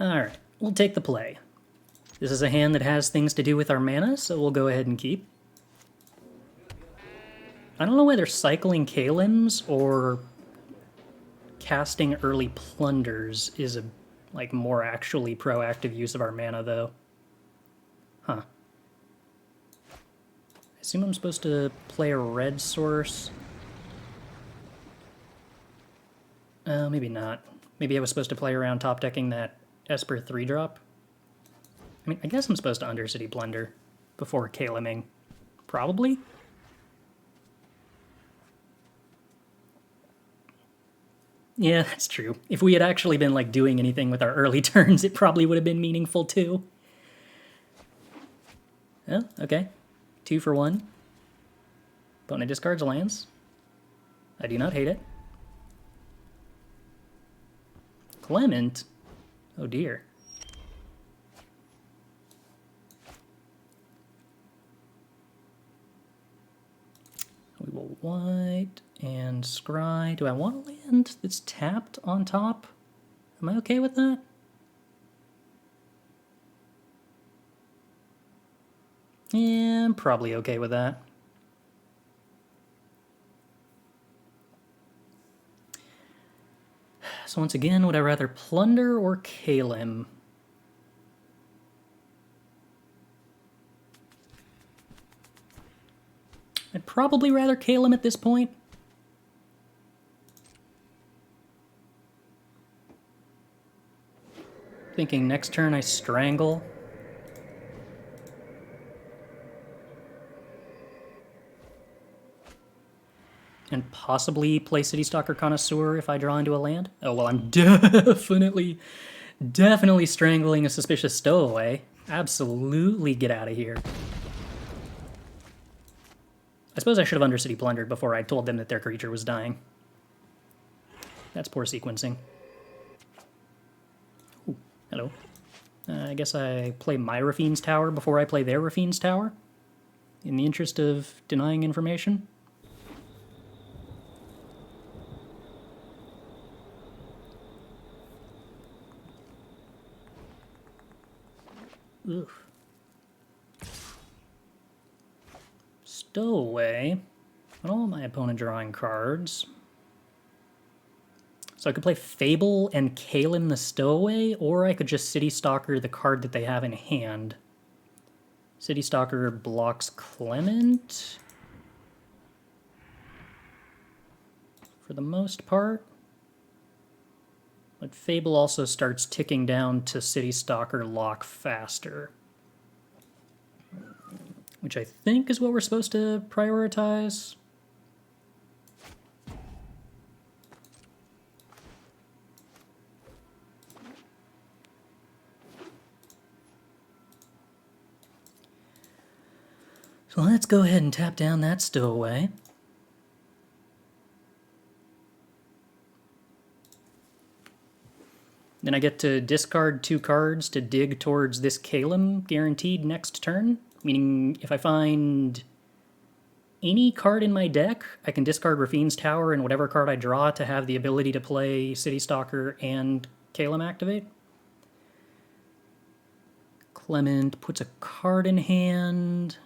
Alright, we'll take the play. This is a hand that has things to do with our mana, so we'll go ahead and keep. I don't know whether cycling Calims or casting early Plunders is a more actually proactive use of our mana, though. Huh. I assume I'm supposed to play a red source. Maybe not. Maybe I was supposed to play around top decking that Esper 3-drop. I mean, I guess I'm supposed to Undercity Plunder before Caliming. Probably? Yeah, that's true. If we had actually been, doing anything with our early turns, it probably would have been meaningful, too. Oh, okay. 2 for 1. Opponent discards lands. I do not hate it. Clement? Oh dear. We will white and scry. Do I want a land that's tapped on top? Am I okay with that? Yeah, I'm probably okay with that. So once again, would I rather Plunder or Calim? I'd probably rather Calim at this point. Thinking next turn I Strangle. And possibly play Citystalker Connoisseur if I draw into a land. Oh, well, I'm definitely strangling a Suspicious Stowaway. Absolutely get out of here. I suppose I should have Undercity Plundered before I told them that their creature was dying. That's poor sequencing. Ooh, hello. I guess I play my Raffine's Tower before I play their Raffine's Tower, in the interest of denying information. Oof. Stowaway. I don't want my opponent drawing cards. So I could play Fable and Calim the Stowaway, or I could just Citystalker the card that they have in hand. Citystalker blocks Clement, for the most part. But Fable also starts ticking down to Citystalker lock faster, which I think is what we're supposed to prioritize. So let's go ahead and tap down that Stowaway. Then I get to discard 2 cards to dig towards this Calim guaranteed next turn. Meaning, if I find any card in my deck, I can discard Raffine's Tower and whatever card I draw to have the ability to play Citystalker and Calim activate. Clement puts a card in hand.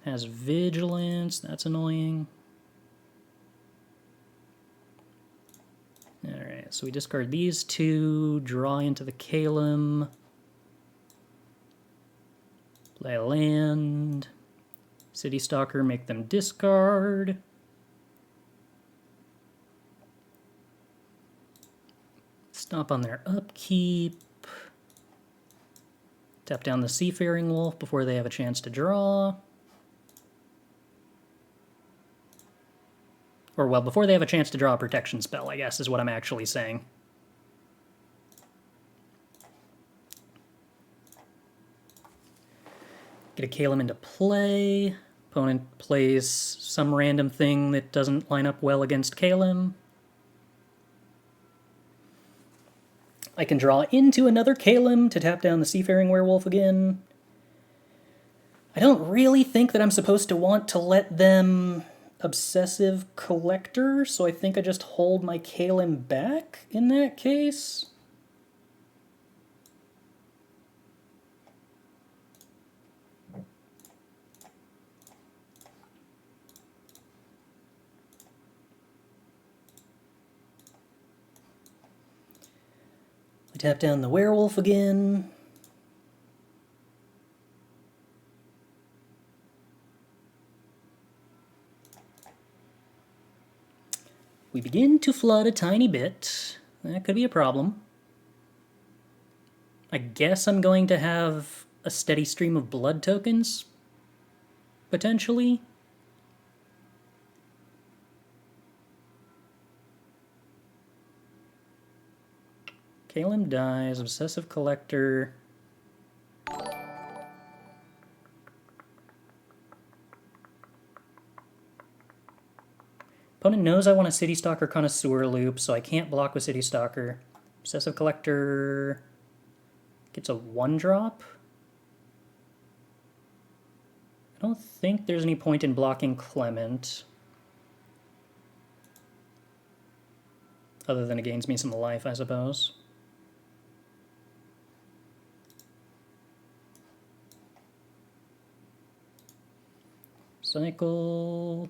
Has Vigilance, that's annoying. Alright, so we discard these 2, draw into the Calim. Play a land. Citystalker, make them discard. Stomp on their upkeep. Tap down the Seafaring Wolf before they have a chance to draw. Or, well, before they have a chance to draw a protection spell, I guess, is what I'm actually saying. Get a Calim into play. Opponent plays some random thing that doesn't line up well against Calim. I can draw into another Calim to tap down the Seafaring Werewolf again. I don't really think that I'm supposed to want to let them Obsessive Collector, so I think I just hold my Calim back in that case. I tap down the werewolf again. We begin to flood a tiny bit. That could be a problem. I guess I'm going to have a steady stream of blood tokens, potentially. Calim dies, Obsessive Collector. Opponent knows I want a Citystalker Connoisseur loop, so I can't block with Citystalker. Obsessive Collector gets a 1-drop. I don't think there's any point in blocking Clement. Other than it gains me some life, I suppose. Cycle...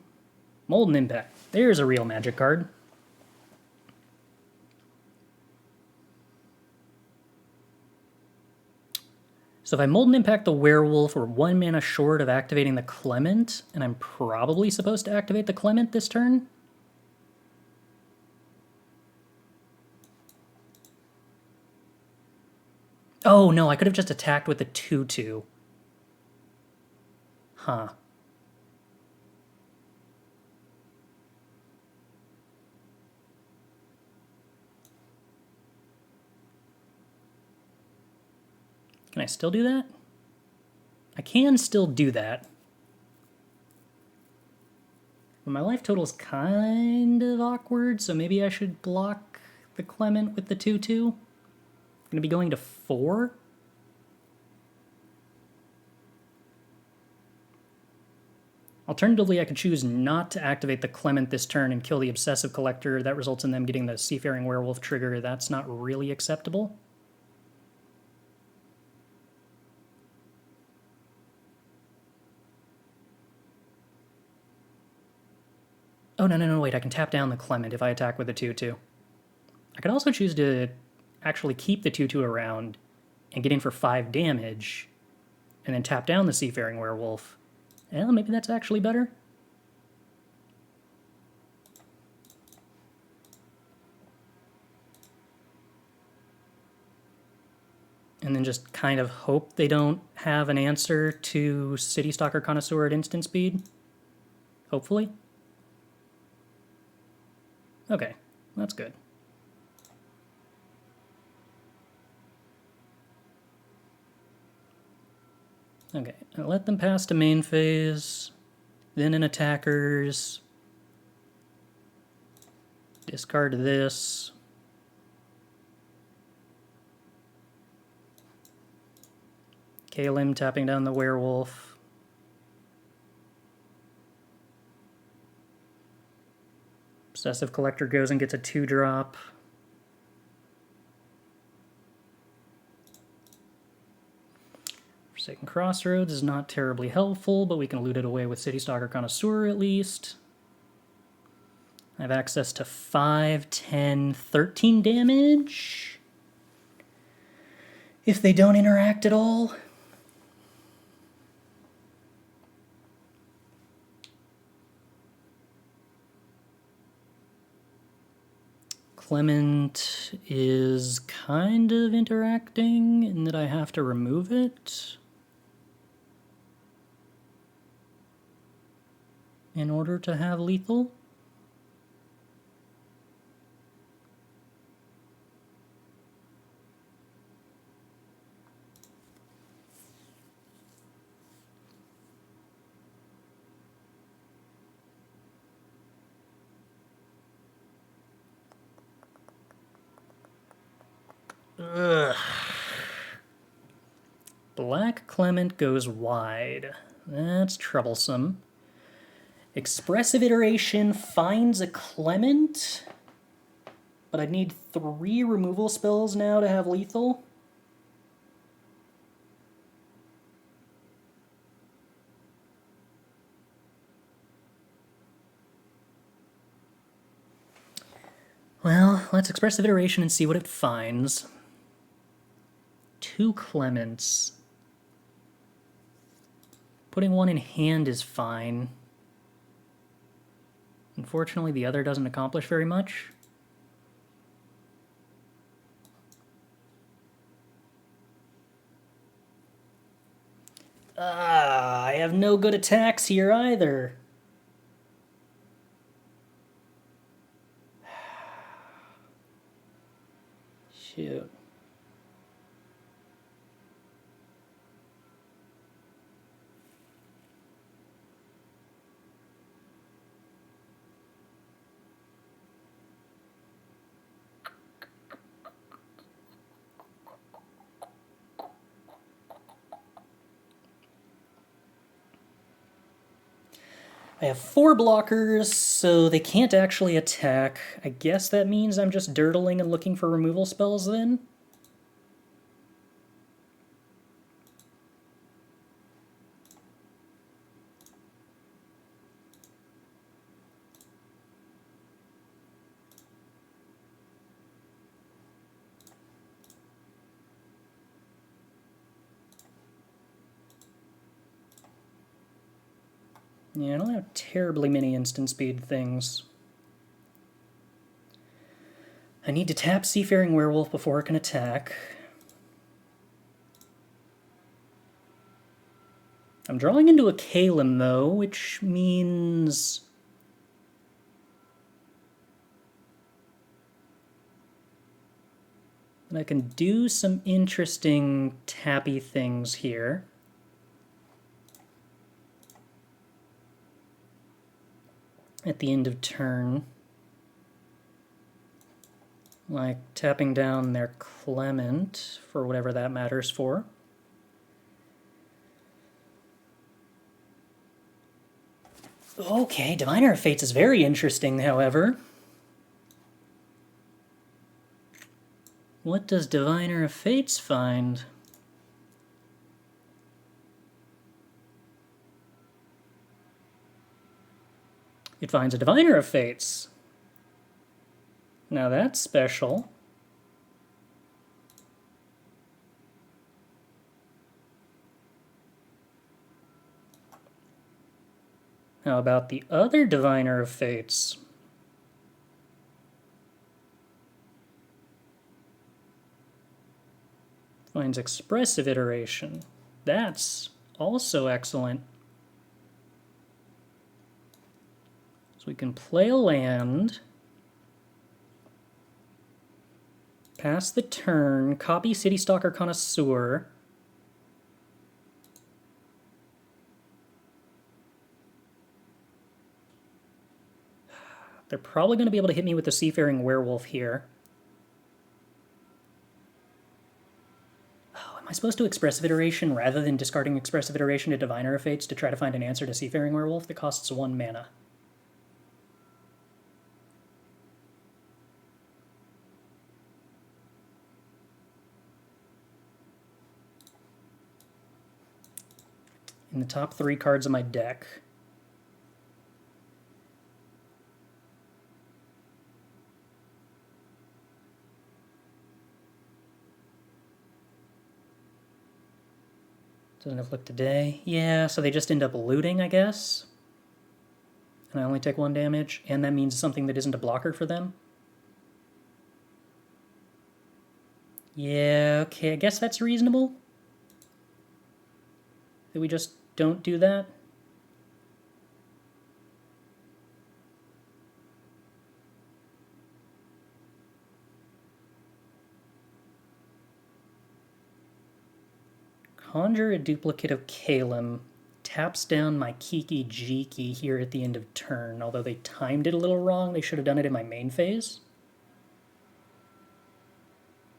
Molten Impact. There's a real magic card. So if I Molten Impact the Werewolf, we're 1 mana short of activating the Clement, and I'm probably supposed to activate the Clement this turn. Oh no, I could have just attacked with the 2/2. Huh. Can I still do that? I can still do that. But my life total is kind of awkward, so maybe I should block the Clement with the 2/2. I'm going to be going to 4. Alternatively, I could choose not to activate the Clement this turn and kill the Obsessive Collector. That results in them getting the Seafaring Werewolf trigger. That's not really acceptable. Oh, no, wait, I can tap down the Clement if I attack with the 2/2. I could also choose to actually keep the 2/2 around and get in for 5 damage, and then tap down the Seafaring Werewolf. Well, maybe that's actually better. And then just kind of hope they don't have an answer to Citystalker Connoisseur at instant speed. Hopefully. Okay, that's good. Okay, I'll let them pass to main phase, then in attackers. Discard this. Calim tapping down the werewolf. Obsessive Collector goes and gets a 2-drop. Forsaken Crossroads is not terribly helpful, but we can loot it away with Citystalker Connoisseur at least. I have access to 5, 10, 13 damage. If they don't interact at all. Clement is kind of interacting in that I have to remove it in order to have lethal. Ugh. Black Clement goes wide. That's troublesome. Expressive Iteration finds a Clement, but I'd need 3 removal spells now to have lethal. Well, let's Expressive Iteration and see what it finds. 2 Clements. Putting one in hand is fine. Unfortunately, the other doesn't accomplish very much. I have no good attacks here either. Shoot. I have 4 blockers, so they can't actually attack. I guess that means I'm just dirtling and looking for removal spells then? Yeah, I don't have terribly many instant speed things. I need to tap Seafaring Werewolf before it can attack. I'm drawing into a Calim, though, which means that I can do some interesting tappy things here. At the end of turn. Like tapping down their Clement, for whatever that matters for. Okay, Diviner of Fates is very interesting, however. What does Diviner of Fates find? It finds a Diviner of Fates. Now that's special. How about the other Diviner of Fates? Finds Expressive Iteration. That's also excellent. So we can play a land, pass the turn, copy Citystalker Connoisseur, they're probably going to be able to hit me with the Seafaring Werewolf here. Oh, am I supposed to Expressive Iteration rather than discarding Expressive Iteration to Diviner of Fates to try to find an answer to Seafaring Werewolf that costs 1 mana? In the top 3 cards of my deck. Doesn't have look today. Yeah, so they just end up looting, I guess. And I only take 1 damage, and that means something that isn't a blocker for them. Yeah, okay, I guess that's reasonable. That we just don't do that. Conjure a duplicate of Calim, taps down my Kiki Jiki here at the end of turn. Although they timed it a little wrong, they should have done it in my main phase.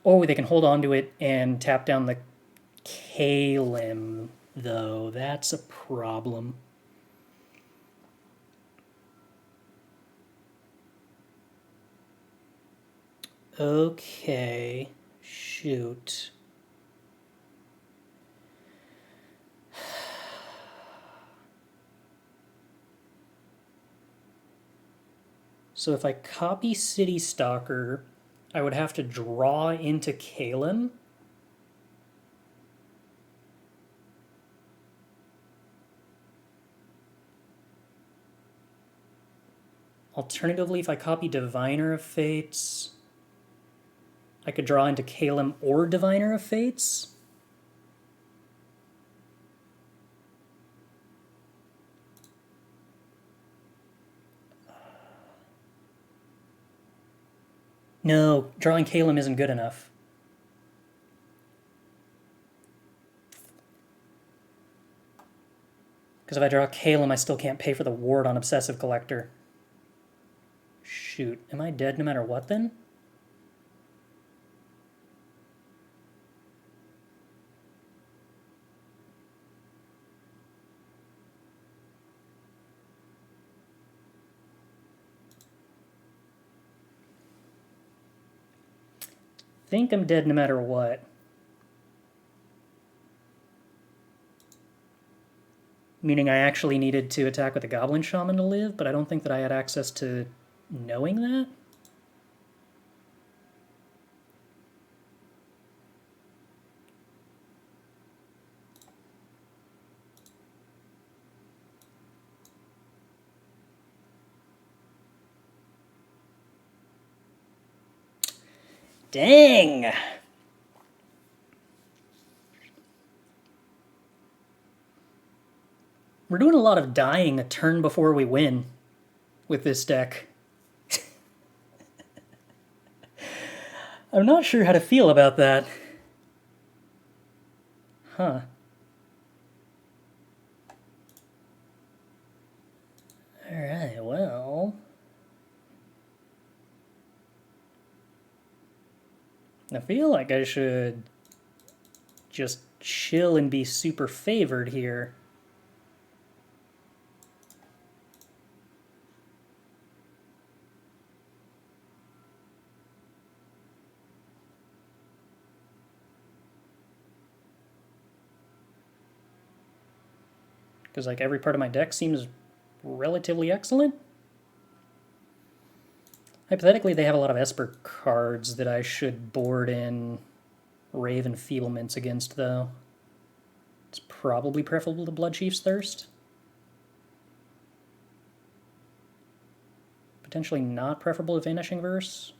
Oh, they can hold on to it and tap down the Calim, though. That's a problem. Okay. Shoot. So if I copy Citystalker, I would have to draw into Calim. Alternatively, if I copy Diviner of Fates, I could draw into Calim or Diviner of Fates. No, drawing Calim isn't good enough. Because if I draw Calim, I still can't pay for the ward on Obsessive Collector. Shoot, am I dead no matter what then? Think I'm dead no matter what. Meaning I actually needed to attack with a Goblin Shaman to live, but I don't think that I had access to knowing that. Dang! We're doing a lot of dying a turn before we win with this deck. I'm not sure how to feel about that. Huh. Alright, well... I feel like I should just chill and be super favored here. Because like every part of my deck seems relatively excellent. Hypothetically, they have a lot of Esper cards that I should board in Ray of Enfeeblements against, though. It's probably preferable to Bloodchief's Thirst. Potentially not preferable to Vanishing Verse.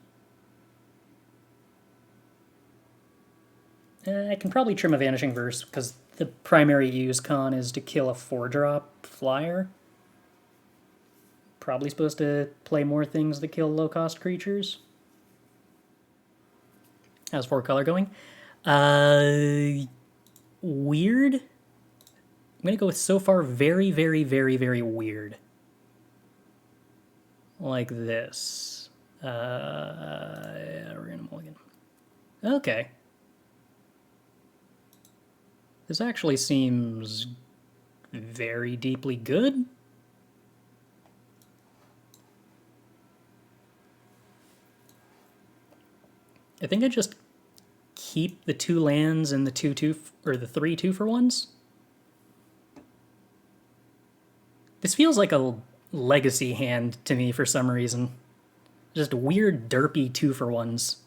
I can probably trim a Vanishing Verse, because the primary use con is to kill a 4-drop flyer. Probably supposed to play more things that kill low-cost creatures. How's 4-color going? Weird? I'm going to go with so far very, very, very, very weird. Like this. We're going to mulligan. Okay. This actually seems very deeply good. I think I just keep the 2 lands and the 2/2 or the 3 2-for-1s. This feels like a legacy hand to me for some reason. Just weird derpy 2-for-1s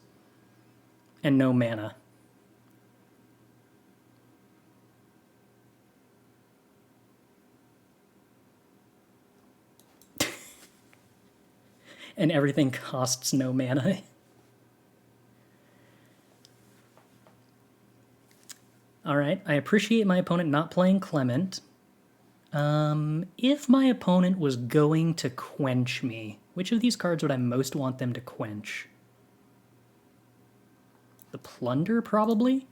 and no mana. And everything costs no mana. Alright, I appreciate my opponent not playing Clement. If my opponent was going to quench me, which of these cards would I most want them to quench? The Plunder, probably?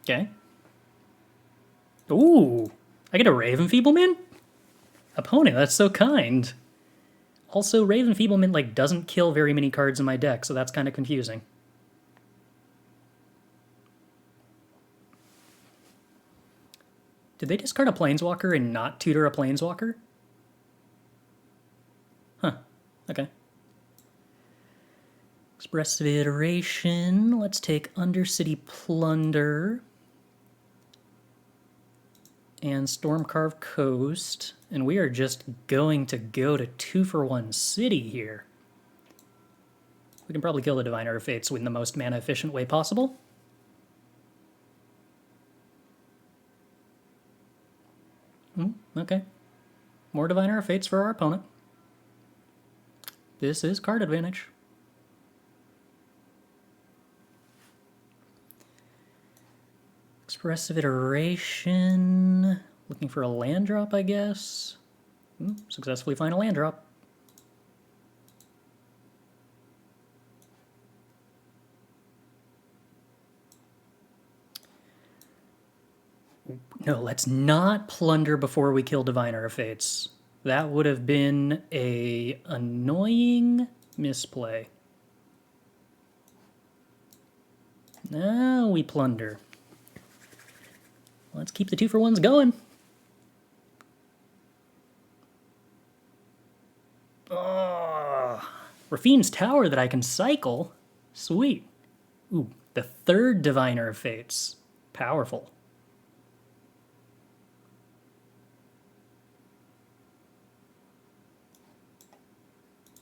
Okay. Ooh, I get a Ray of Enfeeblement? Opponent, that's so kind. Also, Ray of Enfeeblement, like, doesn't kill very many cards in my deck, so that's kind of confusing. Did they discard a Planeswalker and not tutor a Planeswalker? Huh. Okay. Expressive Iteration. Let's take Undercity Plunder and Stormcarved Coast, and we are just going to go to 2-for-1 City here. We can probably kill the Diviner of Fates in the most mana efficient way possible. Okay. More Diviner of Fates for our opponent. This is card advantage. Expressive Iteration. Looking for a land drop, I guess. Successfully find a land drop. No, let's not plunder before we kill Diviner of Fates. That would have been a annoying misplay. Now we plunder. Let's keep the 2-for-1s going. Oh, Raffine's Tower that I can cycle. Sweet. Ooh, the 3rd Diviner of Fates. Powerful.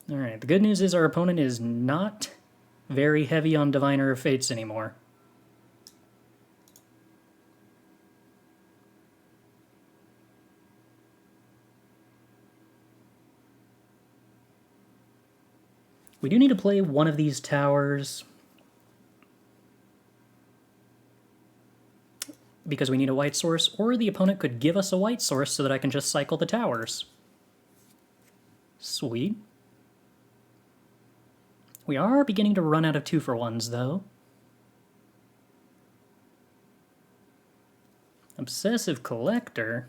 Alright, the good news is our opponent is not very heavy on Diviner of Fates anymore. We do need to play one of these towers because we need a white source, or the opponent could give us a white source so that I can just cycle the towers. Sweet. We are beginning to run out of 2-for-1s, though. Obsessive Collector.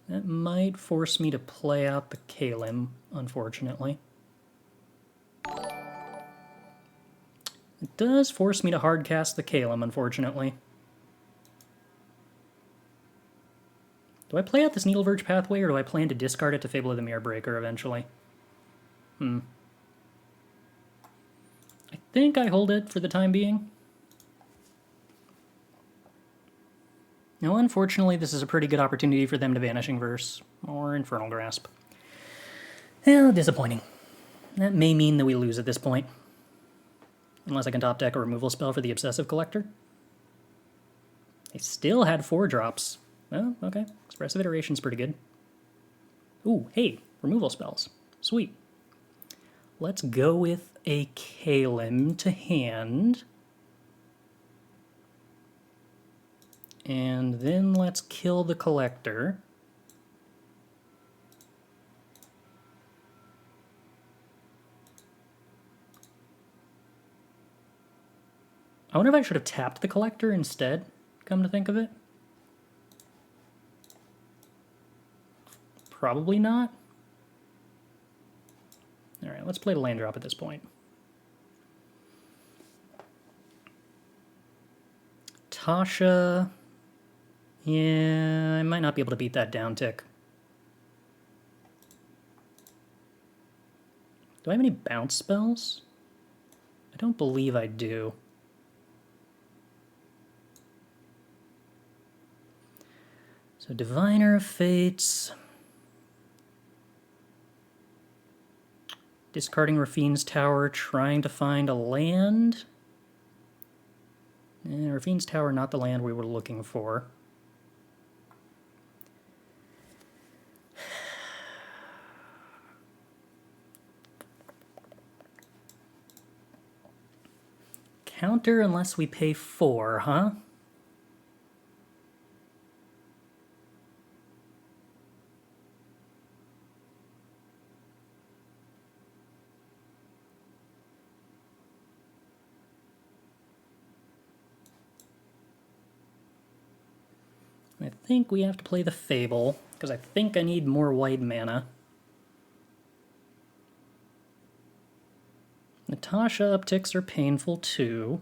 That might force me to play out the Calim, unfortunately. It does force me to hardcast the Calim, unfortunately. Do I play out this Needleverge Pathway, or do I plan to discard it to Fable of the Mirror Breaker eventually? I think I hold it for the time being. Now, unfortunately, this is a pretty good opportunity for them to Vanishing Verse, or Infernal Grasp. Well, disappointing. That may mean that we lose at this point. Unless I can top deck a removal spell for the Obsessive Collector. I still had 4 drops. Oh, okay. Expressive Iteration's pretty good. Ooh, hey, removal spells. Sweet. Let's go with a Calim to hand. And then let's kill the Collector. I wonder if I should have tapped the Collector instead, come to think of it. Probably not. Alright, let's play the land drop at this point. Tasha. Yeah, I might not be able to beat that down tick. Do I have any bounce spells? I don't believe I do. So Diviner of Fates. Discarding Raffine's Tower, trying to find a land. Raffine's Tower, not the land we were looking for. Counter unless we pay 4, huh? I think we have to play the Fable, because I think I need more white mana. Natasha upticks are painful too.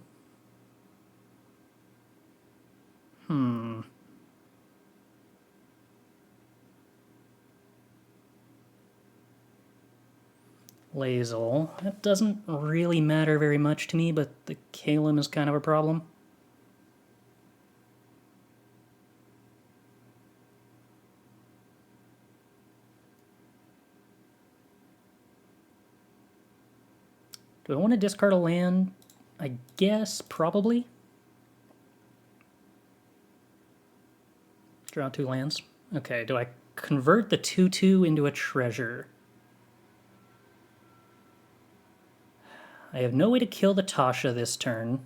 Lazel. That doesn't really matter very much to me, but the Calim is kind of a problem. Do I want to discard a land? I guess, probably. Draw 2 lands. Okay, do I convert the 2/2 into a treasure? I have no way to kill the Tasha this turn.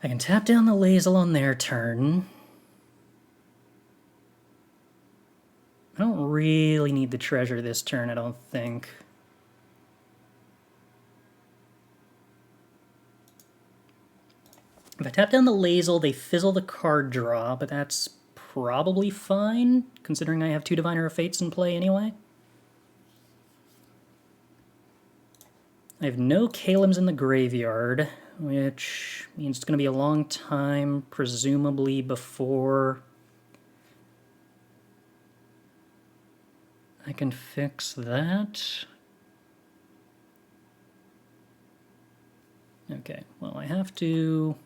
I can tap down the Lazel on their turn. I don't really need the treasure this turn, I don't think. If I tap down the Lazel, they fizzle the card draw, but that's probably fine, considering I have 2 Diviner of Fates in play anyway. I have no Calims in the graveyard, which means it's going to be a long time, presumably before I can fix that. Okay, well, I have to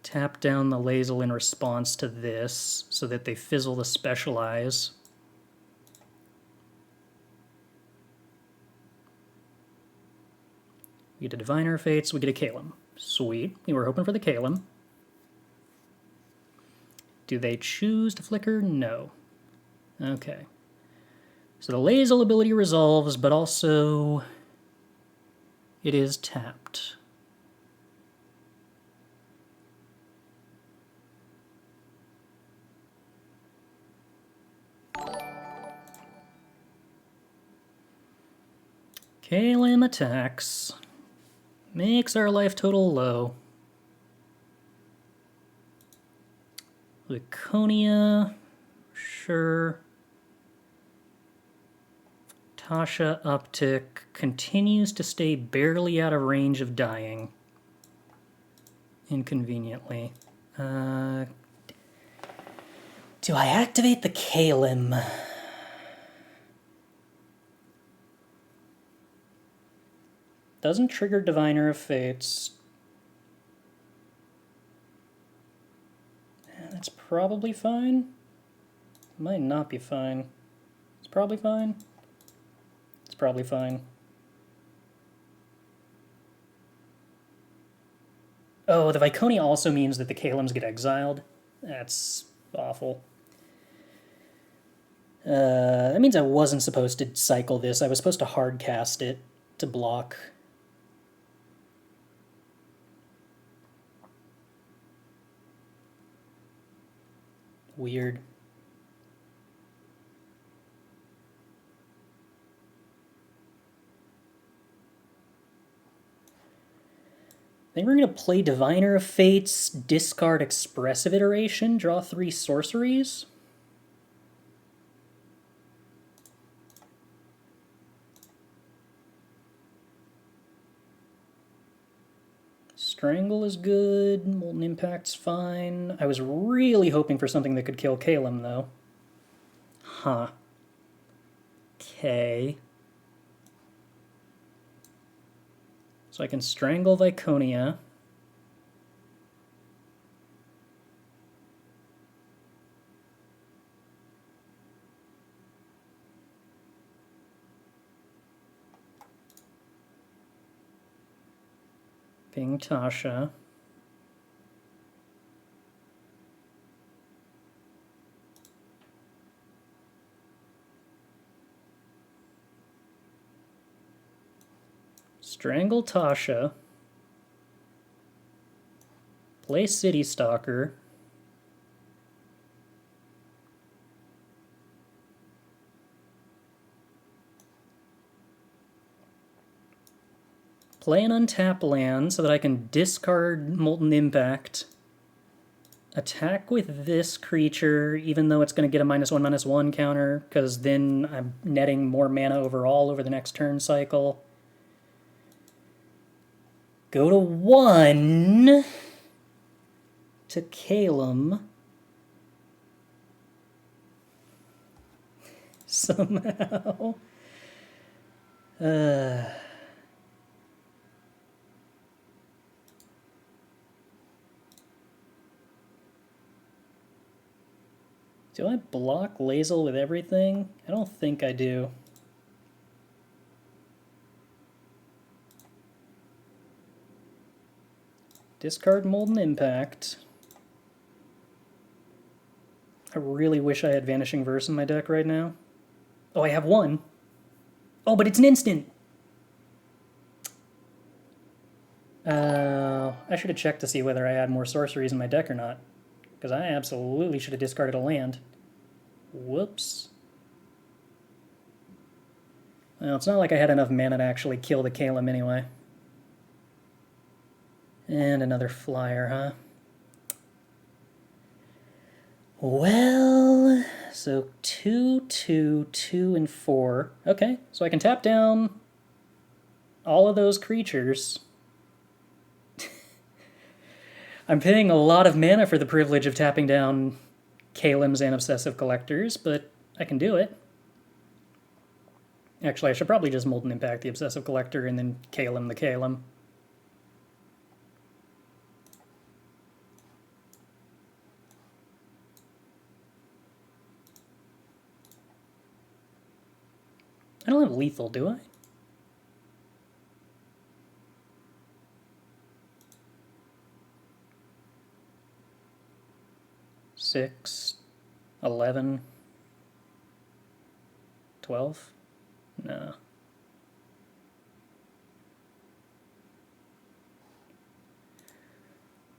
tap down the Lazel in response to this so that they fizzle the Specialize. We get a Diviner Fates, we get a Calim. Sweet. We were hoping for the Calim. Do they choose to flicker? No. Okay. So the Lazel ability resolves, but also it is tapped. Calim attacks. Makes our life total low. Laconia, sure. Tasha uptick continues to stay barely out of range of dying. Inconveniently. Do I activate the Calim? Doesn't trigger Diviner of Fates. That's probably fine. Might not be fine. It's probably fine. It's probably fine. Oh, the Viconia also means that the Calims get exiled. That's awful. That means I wasn't supposed to cycle this. I was supposed to hardcast it to block. Weird. I think we're going to play Diviner of Fates, discard Expressive Iteration, draw 3 sorceries. Strangle is good, Molten Impact's fine. I was really hoping for something that could kill Calim, though. Huh. Okay. So I can Strangle Viconia. Ping Tasha. Strangle Tasha. Play Citystalker. Play an untap land so that I can discard Molten Impact. Attack with this creature, even though it's going to get a -1/-1 counter, because then I'm netting more mana overall over the next turn cycle. Go to 1 to Calim. Somehow. Do I block Lazel with everything? I don't think I do. Discard Molten Impact. I really wish I had Vanishing Verse in my deck right now. Oh, I have one. Oh, but it's an instant! I should have checked to see whether I had more sorceries in my deck or not, because I absolutely should have discarded a land. Whoops. Well, it's not like I had enough mana to actually kill the Calim anyway. And another flyer, huh? Well, so 2, 2, 2, and 4. Okay, so I can tap down all of those creatures. I'm paying a lot of mana for the privilege of tapping down Calims and Obsessive Collectors, but I can do it. Actually, I should probably just Molten Impact the Obsessive Collector and then Calim the Calim. I don't have lethal, do I? Six, 11, 12? No.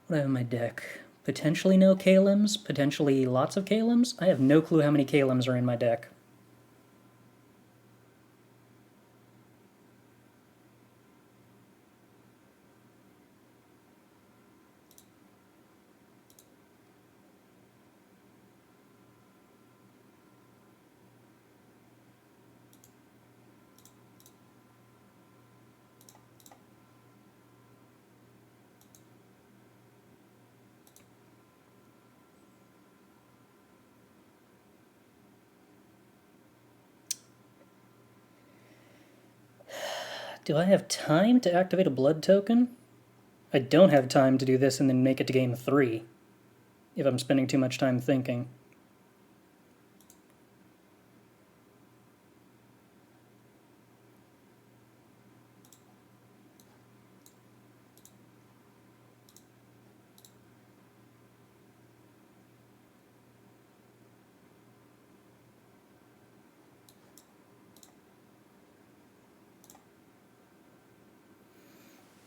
What do I have in my deck? Potentially no Calims, potentially lots of Calims. I have no clue how many Calims are in my deck. Do I have time to activate a blood token? I don't have time to do this and then make it to game 3, if I'm spending too much time thinking.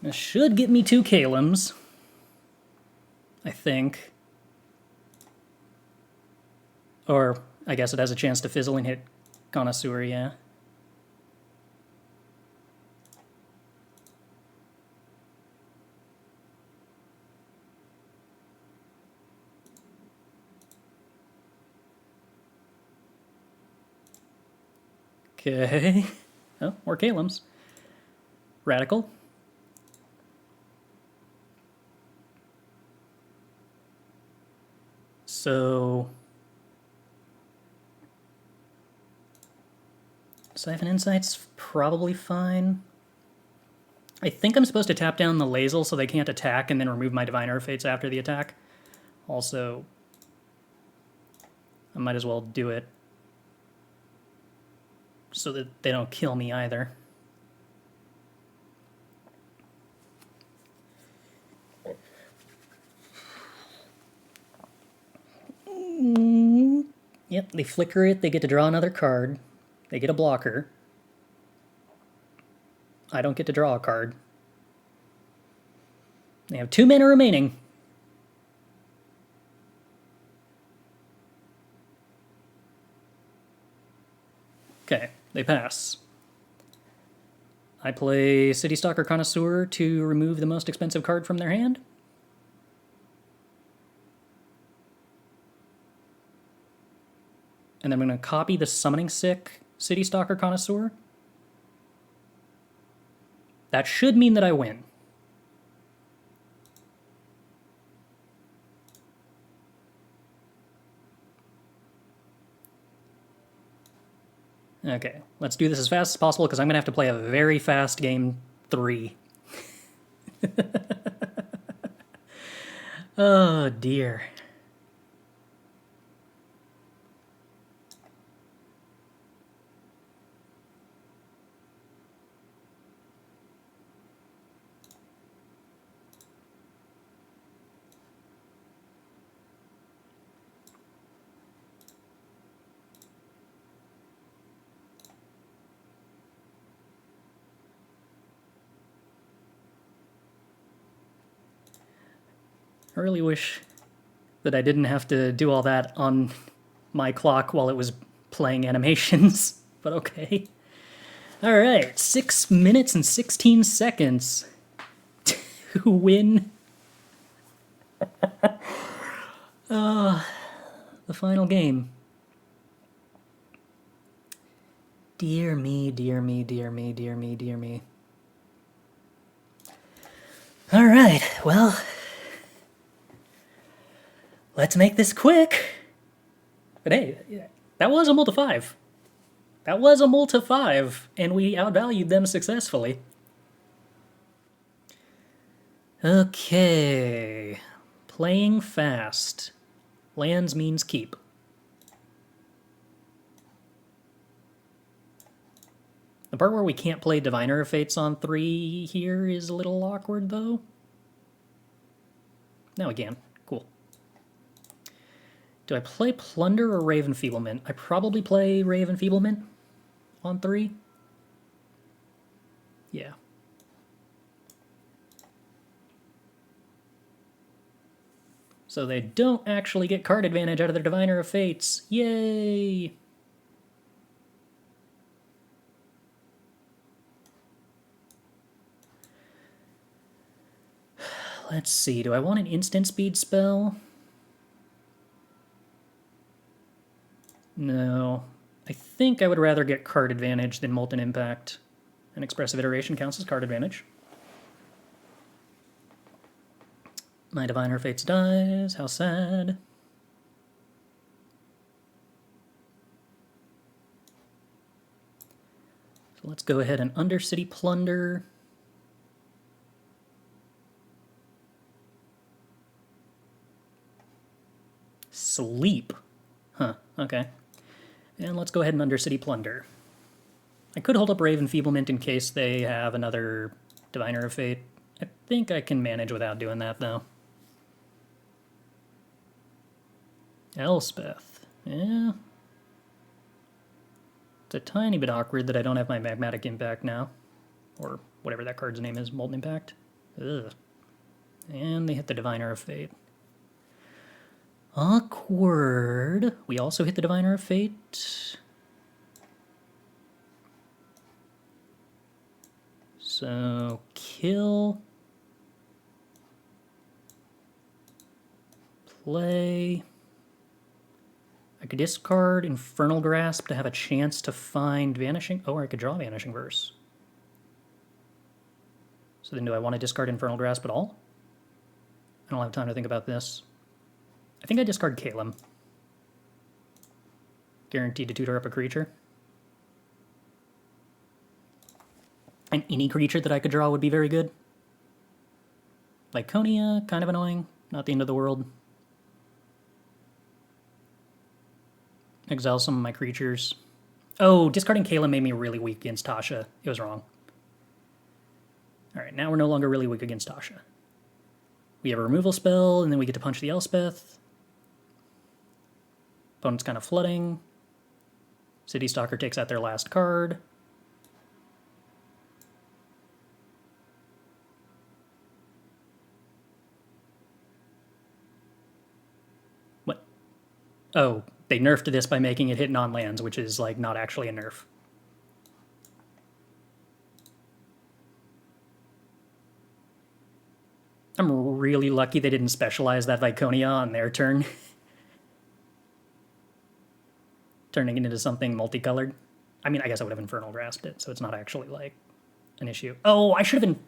This should get me 2 Calims, I think. Or, I guess it has a chance to fizzle and hit Connoisseur, yeah. Okay. Oh, more Calims. Radical. So 7 Insight's probably fine. I think I'm supposed to tap down the Lazel so they can't attack and then remove my Divine Fates after the attack. Also, I might as well do it so that they don't kill me either. Yep, they flicker it, they get to draw another card. They get a blocker. I don't get to draw a card. They have 2 mana remaining. Okay, they pass. I play Citystalker Connoisseur to remove the most expensive card from their hand. And then I'm going to copy the Summoning Sick Citystalker Connoisseur. That should mean that I win. Okay, let's do this as fast as possible because I'm going to have to play a very fast game 3. Oh, dear. I really wish that I didn't have to do all that on my clock while it was playing animations, but okay. All right, 6 minutes and 16 seconds to win the final game. Dear me, dear me, dear me, dear me, dear me. All right, well, let's make this quick. But hey, that was a multi-5. That was a multi-5, and we outvalued them successfully. Okay. Playing fast. Lands means keep. The part where we can't play Diviner of Fates on 3 here is a little awkward, though. Now we can. Cool. Do I play Plunder or Ray of Enfeeblement? I probably play Ray of Enfeeblement on 3. Yeah. So they don't actually get card advantage out of their Diviner of Fates. Yay! Let's see, do I want an instant speed spell? No. I think I would rather get card advantage than Molten Impact. And Expressive Iteration counts as card advantage. My Diviner Fates dies. How sad. So let's go ahead and Undercity Plunder. Sleep. Huh, okay. And let's go ahead and Undercity Plunder. I could hold up Ray of Enfeeblement in case they have another Diviner of Fate. I think I can manage without doing that, though. Elspeth. Yeah. It's a tiny bit awkward that I don't have my Magmatic Impact now. Or whatever that card's name is, Molten Impact. Ugh. And they hit the Diviner of Fate. Awkward. We also hit the Diviner of Fate. So, kill. Play. I could discard Infernal Grasp to have a chance to find Vanishing... Oh, or I could draw Vanishing Verse. So then do I want to discard Infernal Grasp at all? I don't have time to think about this. I think I discard Calim. Guaranteed to tutor up a creature. And any creature that I could draw would be very good. Lyconia, kind of annoying. Not the end of the world. Exile some of my creatures. Oh, discarding Calim made me really weak against Tasha. It was wrong. Alright, now we're no longer really weak against Tasha. We have a removal spell, and then we get to punch the Elspeth. Opponent's kind of flooding. Citystalker takes out their last card. Oh, they nerfed this by making it hit non-lands, which is, like, not actually a nerf. I'm really lucky they didn't specialize that Viconia on their turn. Turning it into something multicolored. I mean, I guess I would have Infernal Grasped it, so it's not actually, like, an issue. Oh, I should have been...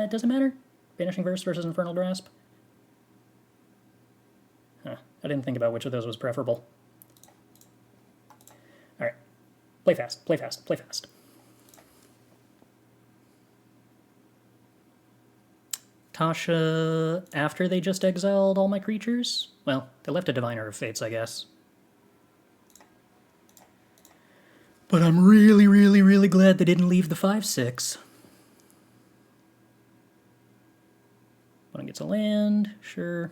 it doesn't matter. Vanishing Verse versus Infernal Grasp. Huh. I didn't think about which of those was preferable. Alright. Play fast, play fast, play fast. Tasha, after they just exiled all my creatures? Well, they left a Diviner of Fates, I guess. But I'm really, really, really glad they didn't leave the 5/6. One gets a land, sure.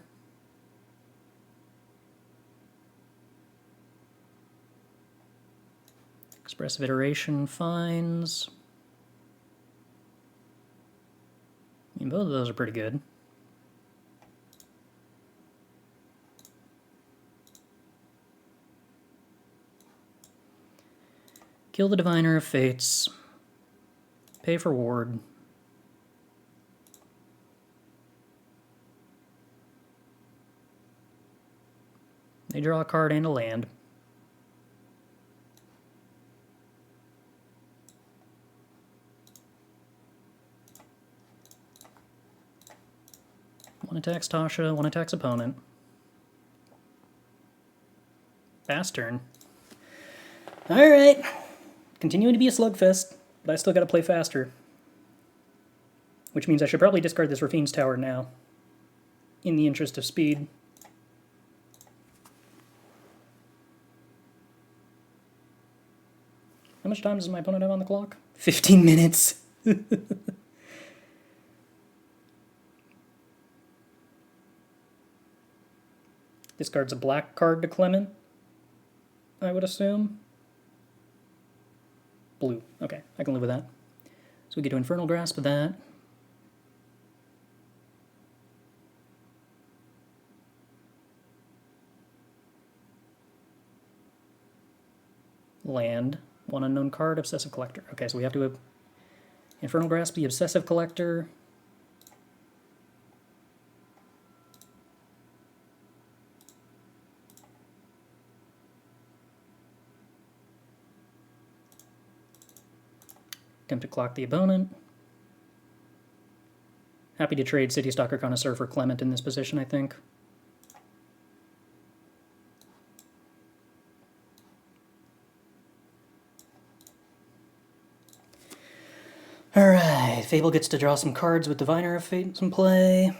Expressive Iteration finds. I mean, both of those are pretty good. Kill the Diviner of Fates. Pay for ward. They draw a card and a land. One attacks Tasha, one attacks opponent. Fast turn. Alright. Continuing to be a slugfest, but I still gotta play faster. Which means I should probably discard this Raffine's Tower now. In the interest of speed. How much time does my opponent have on the clock? 15 minutes. Discards a black card to Clement, I would assume. Blue. Okay, I can live with that. So we get to Infernal Grasp with that. Land. One unknown card, Obsessive Collector. Okay, so we have to Infernal Grasp the Obsessive Collector. Attempt to clock the opponent. Happy to trade Citystalker Connoisseur for Clement in this position, I think. Alright, Fable gets to draw some cards with Diviner of Fates in play.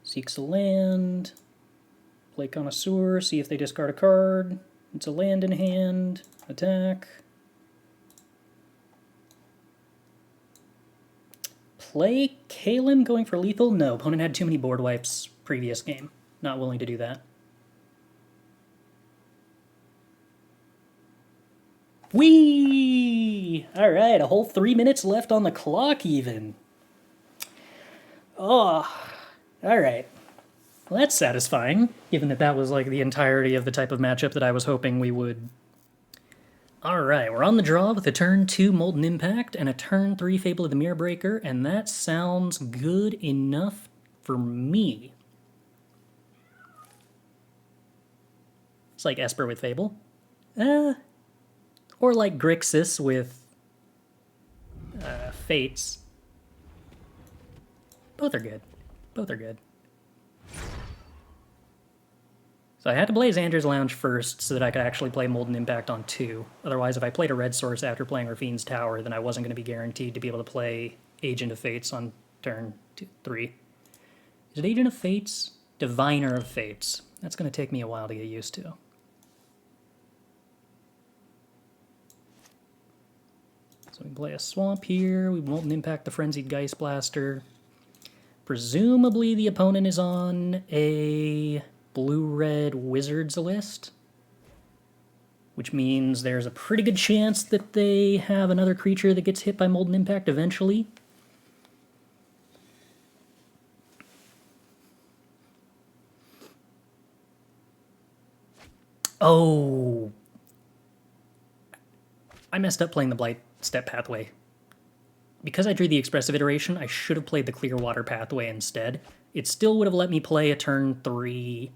Seeks a land. Play Connoisseur, see if they discard a card. It's a land in hand. Attack. Play Calim going for lethal? No, opponent had too many board wipes previous game. Not willing to do that. Whee! Alright, a whole 3 minutes left on the clock even. Oh, alright. Well, that's satisfying, given that that was like the entirety of the type of matchup that I was hoping we would. Alright, we're on the draw with a turn 2 Molten Impact and a turn 3 Fable of the Mirror Breaker, and that sounds good enough for me. It's like Esper with Fable. Or like Grixis with Fates. Both are good. Both are good. So I had to play Xander's Lounge first so that I could actually play Molten Impact on 2. Otherwise, if I played a red source after playing Raffine's Tower, then I wasn't going to be guaranteed to be able to play Agent of Fates on turn 3. Is it Agent of Fates? Diviner of Fates. That's going to take me a while to get used to. So we play a Swamp here. We Molten Impact the Frenzied Geist Blaster. Presumably the opponent is on a blue-red Wizards list, which means there's a pretty good chance that they have another creature that gets hit by Molten Impact eventually. Oh! I messed up playing the Blightstep Pathway. Because I drew the Expressive Iteration, I should have played the Clearwater Pathway instead. It still would have let me play a turn 3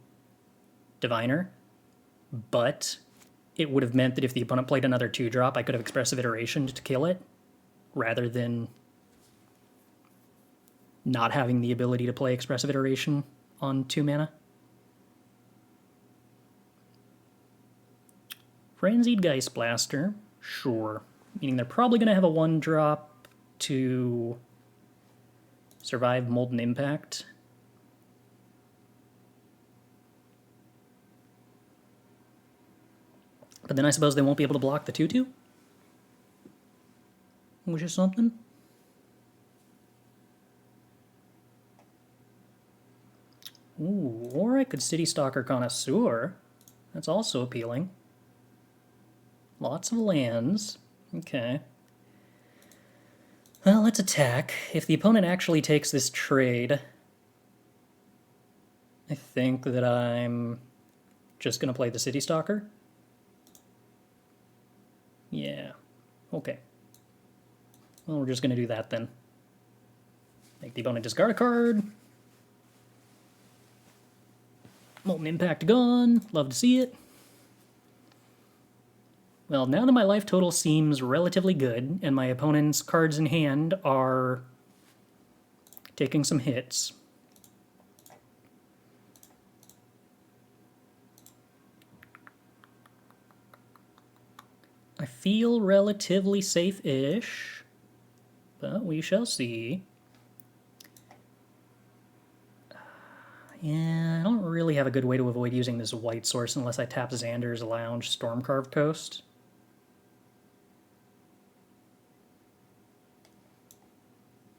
Diviner, but it would have meant that if the opponent played another 2-drop, I could have Expressive Iteration to kill it, rather than not having the ability to play Expressive Iteration on 2 mana. Frenzied Geist Blaster, sure. Meaning they're probably going to have a 1-drop to survive Molten Impact. But then I suppose they won't be able to block the 2/2? Which is something. Ooh, or I could Citystalker Connoisseur. That's also appealing. Lots of lands. Okay. Well, let's attack. If the opponent actually takes this trade, I think that I'm just going to play the Citystalker. Yeah. Okay. Well, we're just going to do that then. Make the opponent discard a card. Molten Impact gone. Love to see it. Well, now that my life total seems relatively good, and my opponent's cards in hand are taking some hits, I feel relatively safe-ish, but we shall see. Yeah, I don't really have a good way to avoid using this white source unless I tap Xander's Lounge Stormcarved Coast.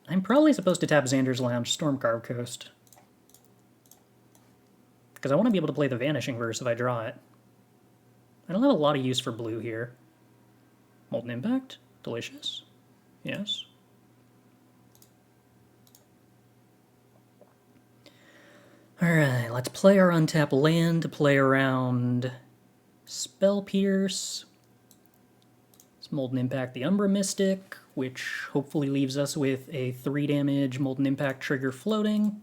I'm probably supposed to tap Xander's Lounge Stormcarved Coast, because I want to be able to play the Vanishing Verse if I draw it. I don't have a lot of use for blue here. Molten Impact? Delicious. Yes. Alright, let's play our untapped land to play around Spell Pierce. Let's Molten Impact the Umbra Mystic, which hopefully leaves us with a 3 damage Molten Impact trigger floating.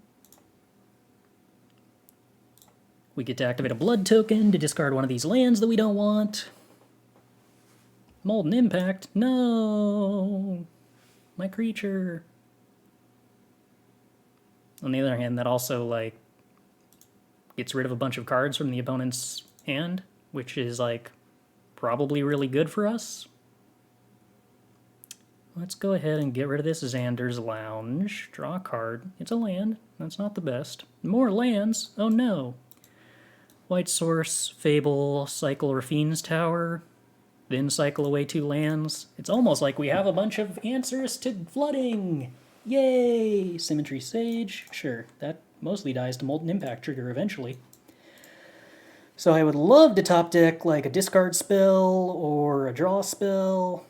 We get to activate a blood token to discard one of these lands that we don't want. Molten Impact, no! My creature. On the other hand, that also, like, gets rid of a bunch of cards from the opponent's hand, which is, like, probably really good for us. Let's go ahead and get rid of this Xander's Lounge. Draw a card. It's a land. That's not the best. More lands. Oh no. White source, Fable, cycle Raffine's Tower, then cycle away 2 lands. It's almost like we have a bunch of answers to flooding. Yay! Symmetry Sage. Sure, that mostly dies to Molten Impact trigger eventually. So I would love to top deck like a discard spell or a draw spell.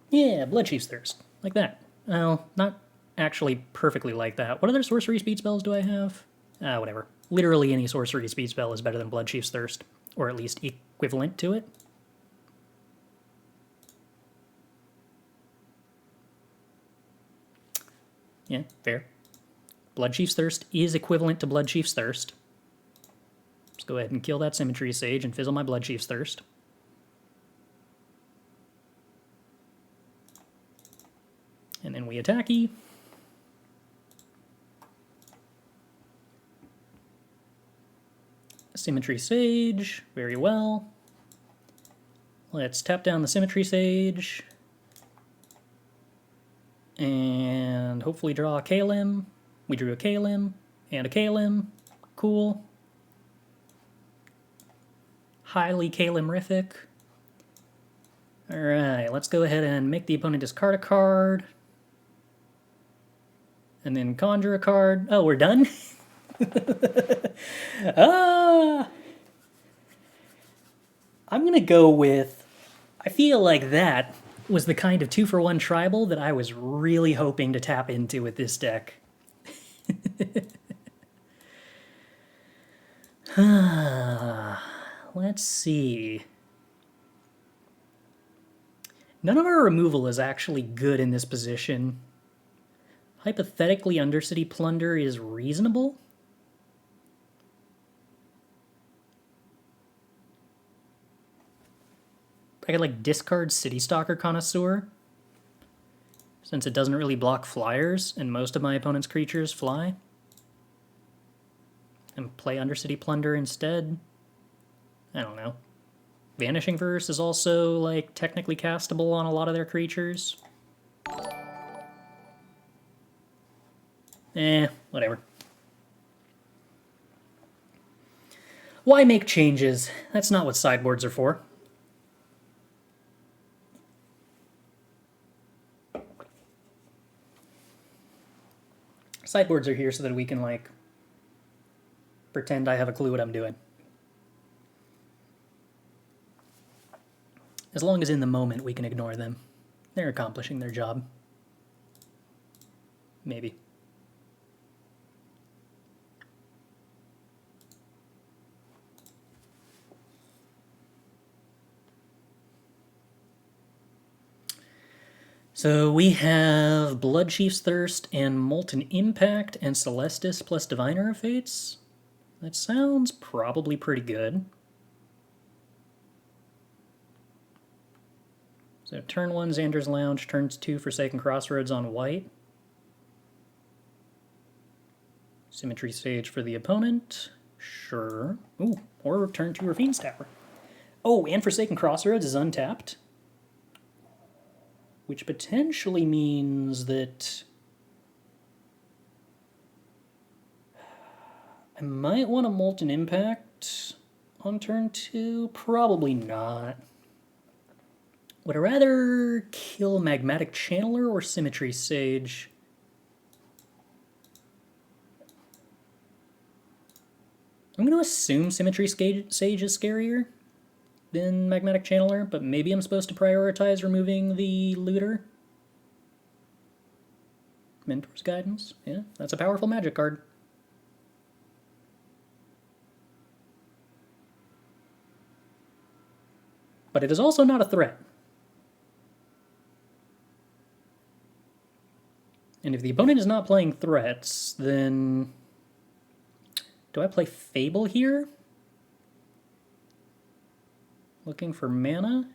Yeah, Bloodchief's Thirst. Like that. Well, not actually perfectly like that. What other sorcery speed spells do I have? Whatever. Literally any sorcery speed spell is better than Bloodchief's Thirst, or at least equivalent to it. Yeah, fair. Bloodchief's Thirst is equivalent to Bloodchief's Thirst. Let's go ahead and kill that Symmetry Sage and fizzle my Bloodchief's Thirst. And then we attacky. Symmetry Sage, very well. Let's tap down the Symmetry Sage. And hopefully draw a Calim. We drew a Calim and a Calim. Cool. Highly Calimrific. Alright, let's go ahead and make the opponent discard a card. And then conjure a card. Oh, we're done? I'm gonna go with... I feel like that was the kind of 2-for-1 tribal that I was really hoping to tap into with this deck. Let's see. None of our removal is actually good in this position. Hypothetically, Undercity Plunder is reasonable. I could like discard Citystalker Connoisseur, since it doesn't really block flyers, and most of my opponent's creatures fly. And play Undercity Plunder instead. I don't know. Vanishing Verse is also, like, technically castable on a lot of their creatures. Whatever. Why make changes? That's not what sideboards are for. Sideboards are here so that we can, like, pretend I have a clue what I'm doing. As long as in the moment we can ignore them. They're accomplishing their job. Maybe. So we have Bloodchief's Thirst and Molten Impact and Celestis plus Diviner of Fates. That sounds probably pretty good. So turn 1, Xander's Lounge, turn 2, Forsaken Crossroads on white. Symmetry Sage for the opponent. Sure. Ooh, or turn 2, Raffine's Tower. Oh, and Forsaken Crossroads is untapped. Which potentially means that I might want a Molten Impact on turn 2. Probably not. Would I rather kill Magmatic Channeler or Symmetry Sage? I'm going to assume Symmetry Sage is scarier than Magmatic Channeler, but maybe I'm supposed to prioritize removing the Looter. Mentor's Guidance. Yeah, that's a powerful magic card. But it is also not a threat. And if the opponent is not playing threats, then do I play Fable here? Looking for mana?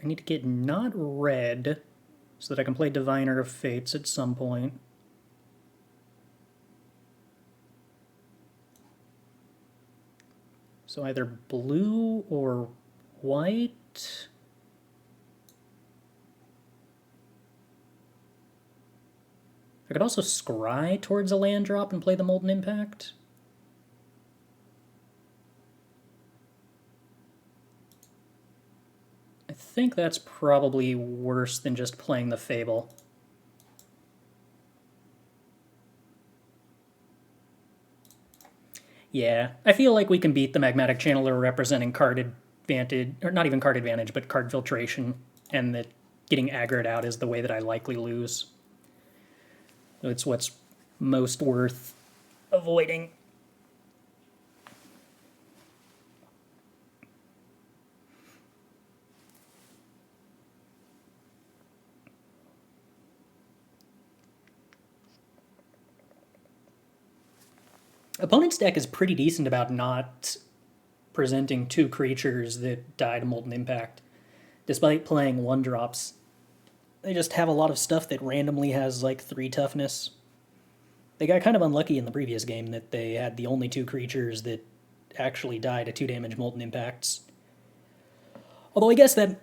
I need to get not red so that I can play Diviner of Fates at some point. So either blue or white. I could also scry towards a land drop and play the Molten Impact. I think that's probably worse than just playing the Fable. Yeah, I feel like we can beat the Magmatic Channeler representing card advantage, or not even card advantage, but card filtration, and that getting aggroed out is the way that I likely lose. So it's what's most worth avoiding. Opponent's deck is pretty decent about not presenting 2 creatures that die to Molten Impact. Despite playing 1-drops, they just have a lot of stuff that randomly has like 3 toughness. They got kind of unlucky in the previous game that they had the only 2 creatures that actually die to 2 damage Molten Impacts. Although I guess that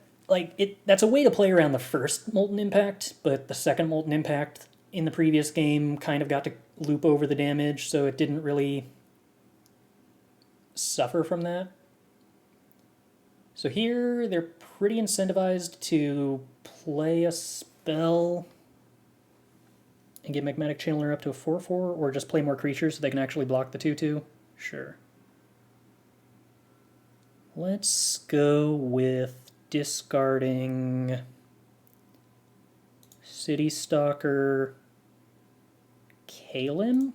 that's a way to play around the first Molten Impact, but the second Molten Impact in the previous game kind of got to loop over the damage, so it didn't really suffer from that. So here, they're pretty incentivized to play a spell. And get Magmatic Channeler up to a 4-4, or just play more creatures so they can actually block the 2-2? Sure. Let's go with discarding Citystalker Calim.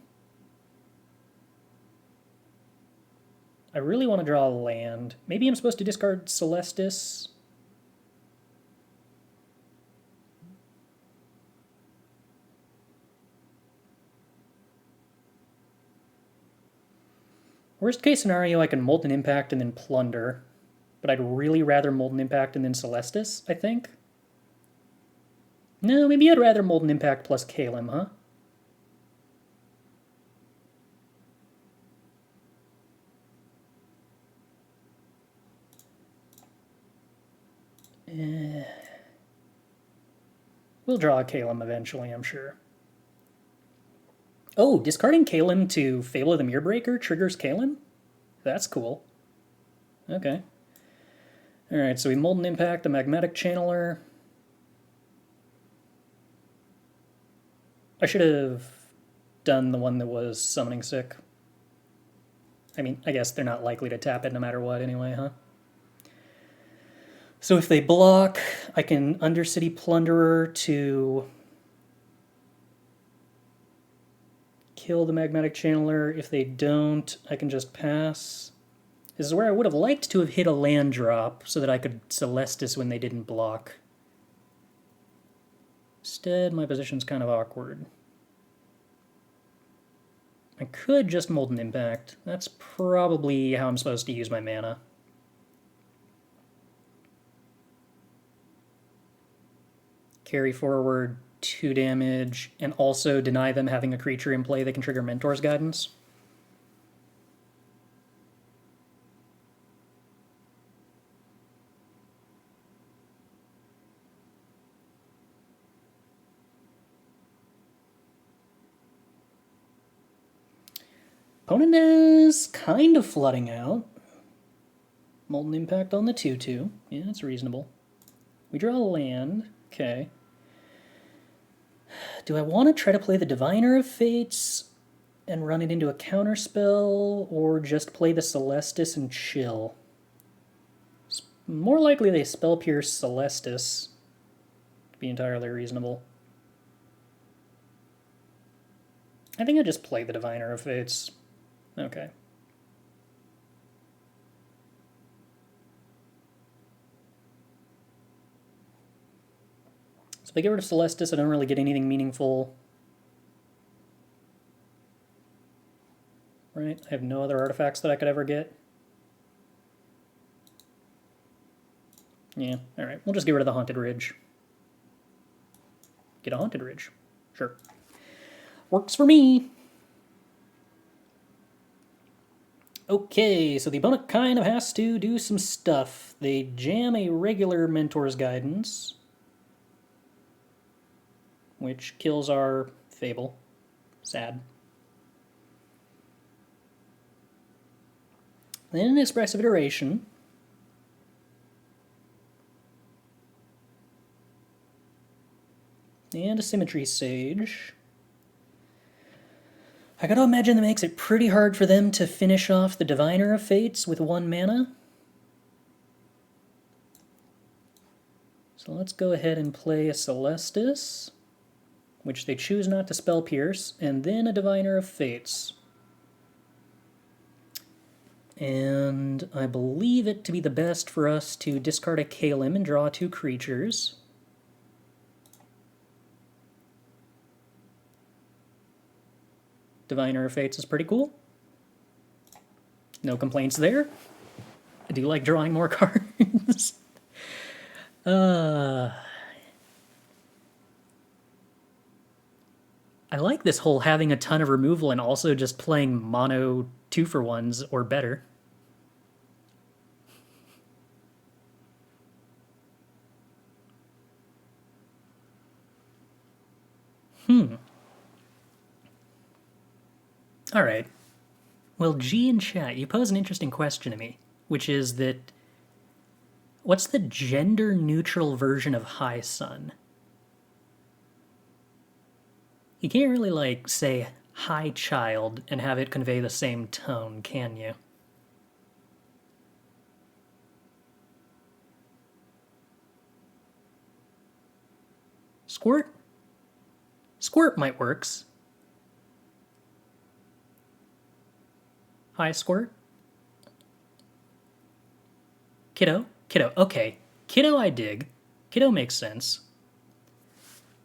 I really want to draw a land. Maybe I'm supposed to discard Celestis. Worst case scenario, I can Molten Impact and then Plunder. But I'd really rather Molten Impact and then Celestis, I think. No, maybe I'd rather Molten Impact plus Calim, huh? We'll draw a Calim eventually, I'm sure. Oh, discarding Calim to Fable of the Mirrorbreaker triggers Calim? That's cool. Okay. Alright, so we Molten Impact, a Magmatic Channeler. I should have done the one that was Summoning Sick. I mean, I guess they're not likely to tap it no matter what anyway, huh? So if they block, I can Undercity Plunderer to kill the Magmatic Channeler. If they don't, I can just pass. This is where I would have liked to have hit a land drop so that I could Celestis when they didn't block. Instead, my position's kind of awkward. I could just Molten Impact. That's probably how I'm supposed to use my mana. Carry forward 2 damage, and also deny them having a creature in play that can trigger Mentor's Guidance. Opponent is kind of flooding out. Molten Impact on the 2-2. Yeah, that's reasonable. We draw a land. Okay. Do I want to try to play the Diviner of Fates and run it into a counterspell, or just play the Celestis and chill? It's more likely they Spell Pierce Celestis to be entirely reasonable. I think I just play the Diviner of Fates. Okay. So if I get rid of Celestis, I don't really get anything meaningful. Right? I have no other artifacts that I could ever get. Yeah, alright. We'll just get rid of the Haunted Ridge. Get a Haunted Ridge. Sure. Works for me. Okay, so the opponent kind of has to do some stuff. They jam a regular Mentor's Guidance, which kills our Fable. Sad. Then an Expressive Iteration. And a Symmetry Sage. I gotta imagine that makes it pretty hard for them to finish off the Diviner of Fates with 1 mana. So let's go ahead and play a Celestis, which they choose not to Spell Pierce, and then a Diviner of Fates. And I believe it to be the best for us to discard a Calim and draw 2 creatures. Diviner of Fates is pretty cool. No complaints there. I do like drawing more cards. I like this whole having a ton of removal and also just playing mono 2-for-1s or better. Alright. Well, G in chat, you pose an interesting question to me, which is that what's the gender-neutral version of High Sun? You can't really, like, say, hi, child, and have it convey the same tone, can you? Squirt? Squirt might works. Hi, Squirt. Kiddo? Kiddo, okay. Kiddo I dig. Kiddo makes sense.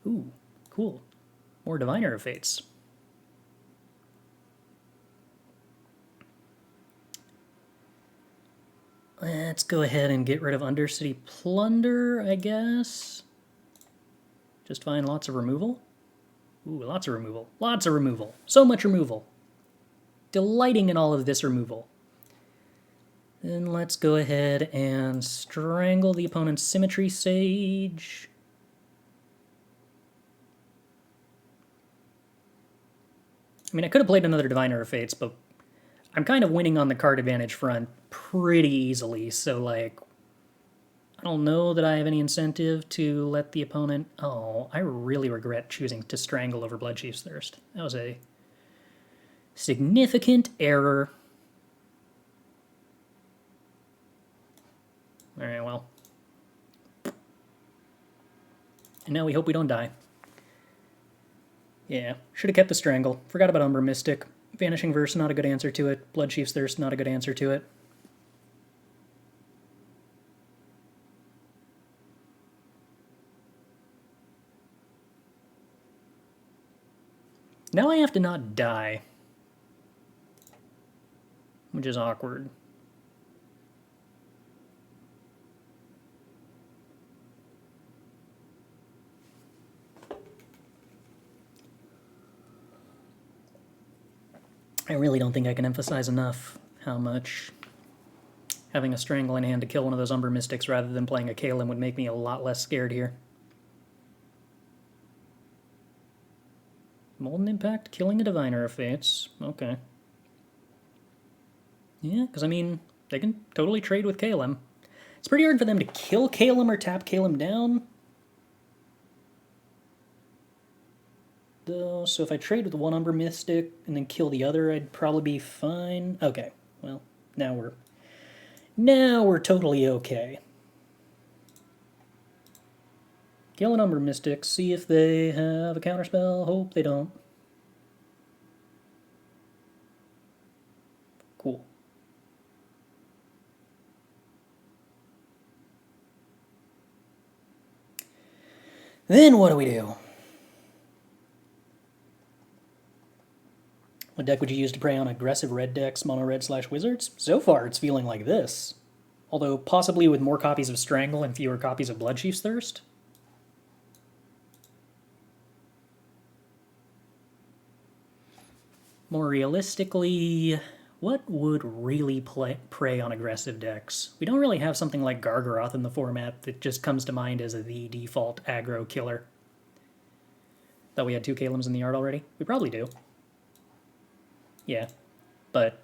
Ooh, cool. More Diviner of Fates. Let's go ahead and get rid of Undercity Plunder, I guess. Just find lots of removal. Ooh, lots of removal. Lots of removal. So much removal. Delighting in all of this removal. Then let's go ahead and strangle the opponent's Symmetry Sage. I mean, I could have played another Diviner of Fates, but I'm kind of winning on the card advantage front pretty easily, so, like, I don't know that I have any incentive to let the opponent... Oh, I really regret choosing to Strangle over Bloodchief's Thirst. That was a significant error. Alright, well. And now we hope we don't die. Yeah, should have kept the Strangle. Forgot about Umber Mystic. Vanishing Verse, not a good answer to it. Bloodchief's Thirst, not a good answer to it. Now I have to not die. Which is awkward. I really don't think I can emphasize enough how much having a Strangle in hand to kill one of those Umber Mystics rather than playing a Calim would make me a lot less scared here. Molten Impact, killing a Diviner of Fates. Okay. Yeah, because, I mean, they can totally trade with Calim. It's pretty hard for them to kill Calim or tap Calim down. Though, so if I trade with one Umber Mystic and then kill the other, I'd probably be fine. Okay, well, now we're totally okay. Kill an Umber Mystic, see if they have a counterspell. Hope they don't. Cool. Then what do we do? What deck would you use to prey on aggressive red decks, mono red / wizards? So far, it's feeling like this. Although possibly with more copies of Strangle and fewer copies of Bloodchief's Thirst. More realistically, what would really prey on aggressive decks? We don't really have something like Gargaroth in the format that just comes to mind as the default aggro killer. Thought we had 2 Calims in the yard already? We probably do. Yeah, but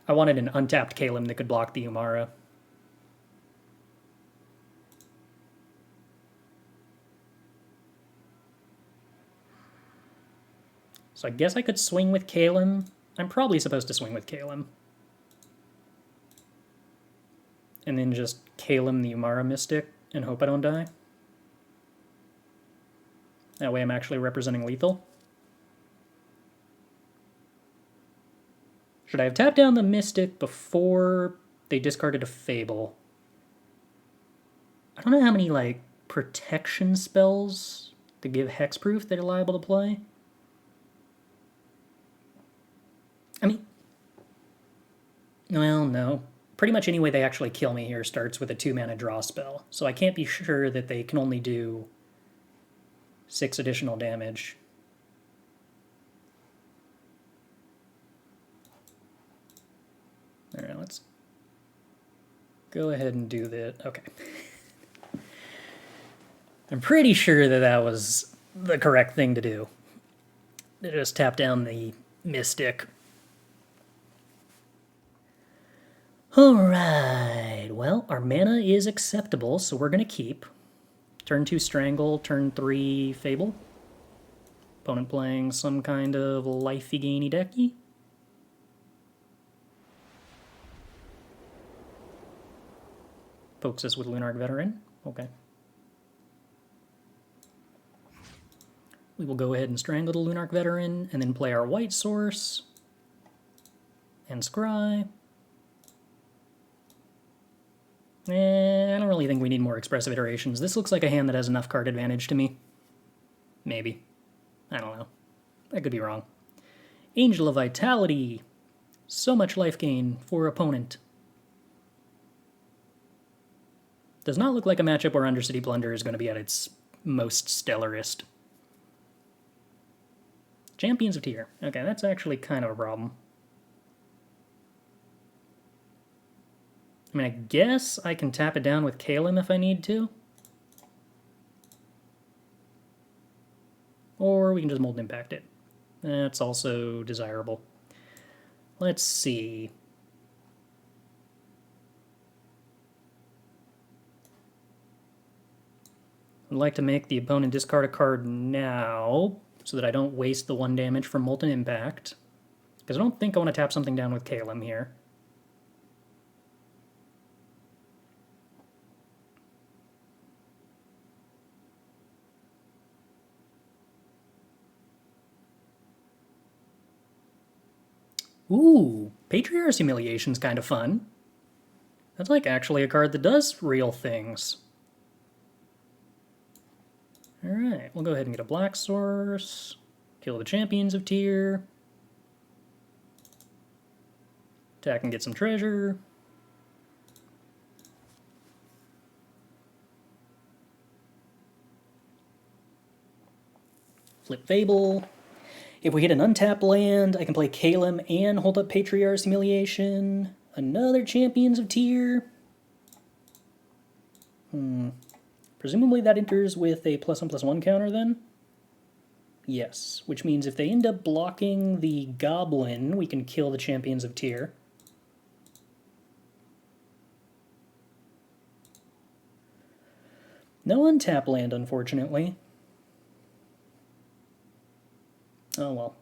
I wanted an untapped Calim that could block the Umara. So I guess I could swing with Calim. I'm probably supposed to swing with Calim. And then just Calim the Umara Mystic and hope I don't die. That way I'm actually representing lethal. Should I have tapped down the Mystic before they discarded a Fable? I don't know how many, like, protection spells to give hexproof they're liable to play. I mean, well, no. Pretty much any way they actually kill me here starts with a 2-mana draw spell, so I can't be sure that they can only do 6 additional damage. Alright, let's go ahead and do that. Okay. I'm pretty sure that that was the correct thing to do. To just tap down the Mystic. Alright, well, our mana is acceptable, so we're going to keep. Turn 2 Strangle, turn 3 Fable. Opponent playing some kind of lifey gainy decky. Pokes us with Lunarch Veteran. Okay. We will go ahead and Strangle the Lunarch Veteran, and then play our white source. And Scry. I don't really think we need more Expressive Iterations. This looks like a hand that has enough card advantage to me. Maybe. I don't know. I could be wrong. Angel of Vitality. So much life gain for opponent. Does not look like a matchup where Undercity Plunder is going to be at its most stellarist. Champions of Tier. Okay, that's actually kind of a problem. I mean, I guess I can tap it down with Calim if I need to. Or we can just Molten Impact it. That's also desirable. Let's see. I'd like to make the opponent discard a card now, so that I don't waste the 1 damage from Molten Impact. Because I don't think I want to tap something down with Calim here. Ooh, Patriarch's Humiliation's kind of fun. That's like actually a card that does real things. Alright, we'll go ahead and get a black source. Kill the Champions of Tier. Attack and get some treasure. Flip Fable. If we hit an untapped land, I can play Calim and hold up Patriarch's Humiliation. Another Champions of Tier. Presumably that enters with a +1/+1 counter then? Yes, which means if they end up blocking the Goblin, we can kill the Champions of Tier. No untap land, unfortunately. Oh well.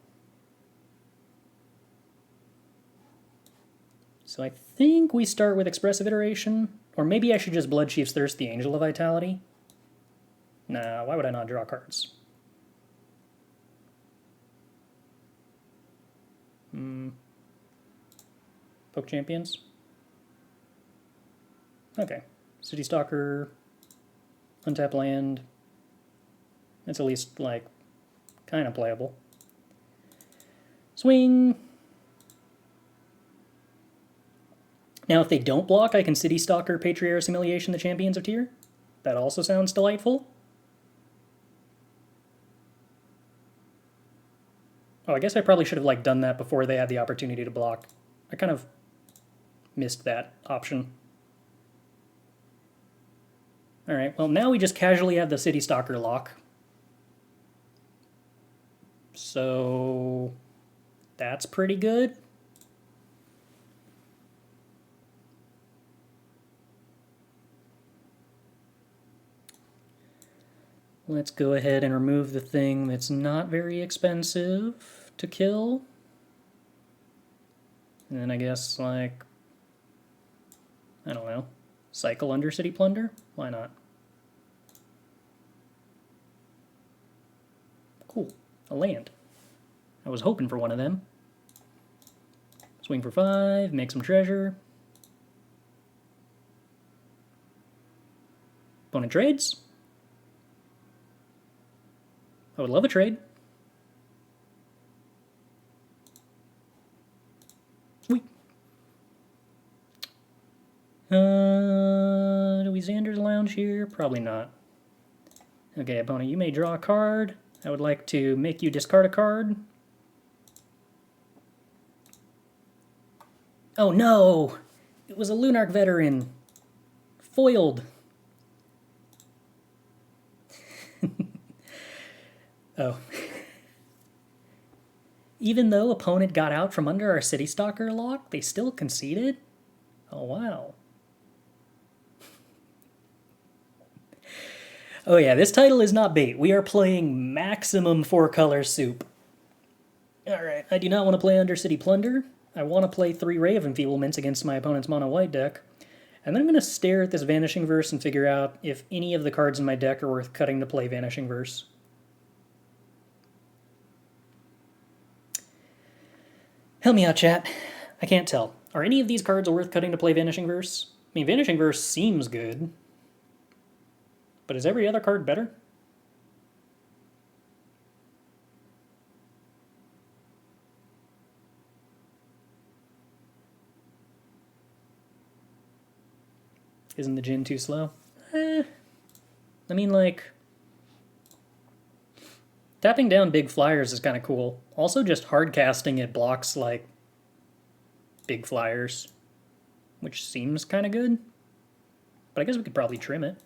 So I think we start with Expressive Iteration, or maybe I should just Bloodchief's Thirst the Angel of Vitality. Nah, why would I not draw cards? Poke Champions? Okay. Citystalker, untap land. It's at least, like, kind of playable. Swing! Now, if they don't block, I can Citystalker, Patriarch's Humiliation, the Champions of Tier. That also sounds delightful. Oh, I guess I probably should have, like, done that before they had the opportunity to block. I kind of missed that option. Alright, well, now we just casually have the Citystalker lock. So that's pretty good. Let's go ahead and remove the thing that's not very expensive to kill. And then I guess, like, I don't know, cycle Undercity Plunder? Why not? Cool, a land. I was hoping for one of them. Swing for 5, make some treasure. Opponent trades. I would love a trade. Sweet. Do we Xander's Lounge here? Probably not. Okay, opponent, you may draw a card. I would like to make you discard a card. Oh no! It was a Lunarch Veteran. Foiled. Oh. Even though opponent got out from under our Citystalker lock, they still conceded? Oh, wow. Oh yeah, this title is not bait. We are playing maximum 4-color soup. Alright, I do not want to play Undercity Plunder. I want to play 3 Ray of Enfeeblements against my opponent's mono-white deck. And then I'm going to stare at this Vanishing Verse and figure out if any of the cards in my deck are worth cutting to play Vanishing Verse. Help me out, chat. I can't tell. Are any of these cards worth cutting to play Vanishing Verse? I mean, Vanishing Verse seems good. But is every other card better? Isn't the Djinn too slow? I mean, like, tapping down big flyers is kind of cool. Also, just hard casting it blocks, like, big flyers, which seems kind of good. But I guess we could probably trim it.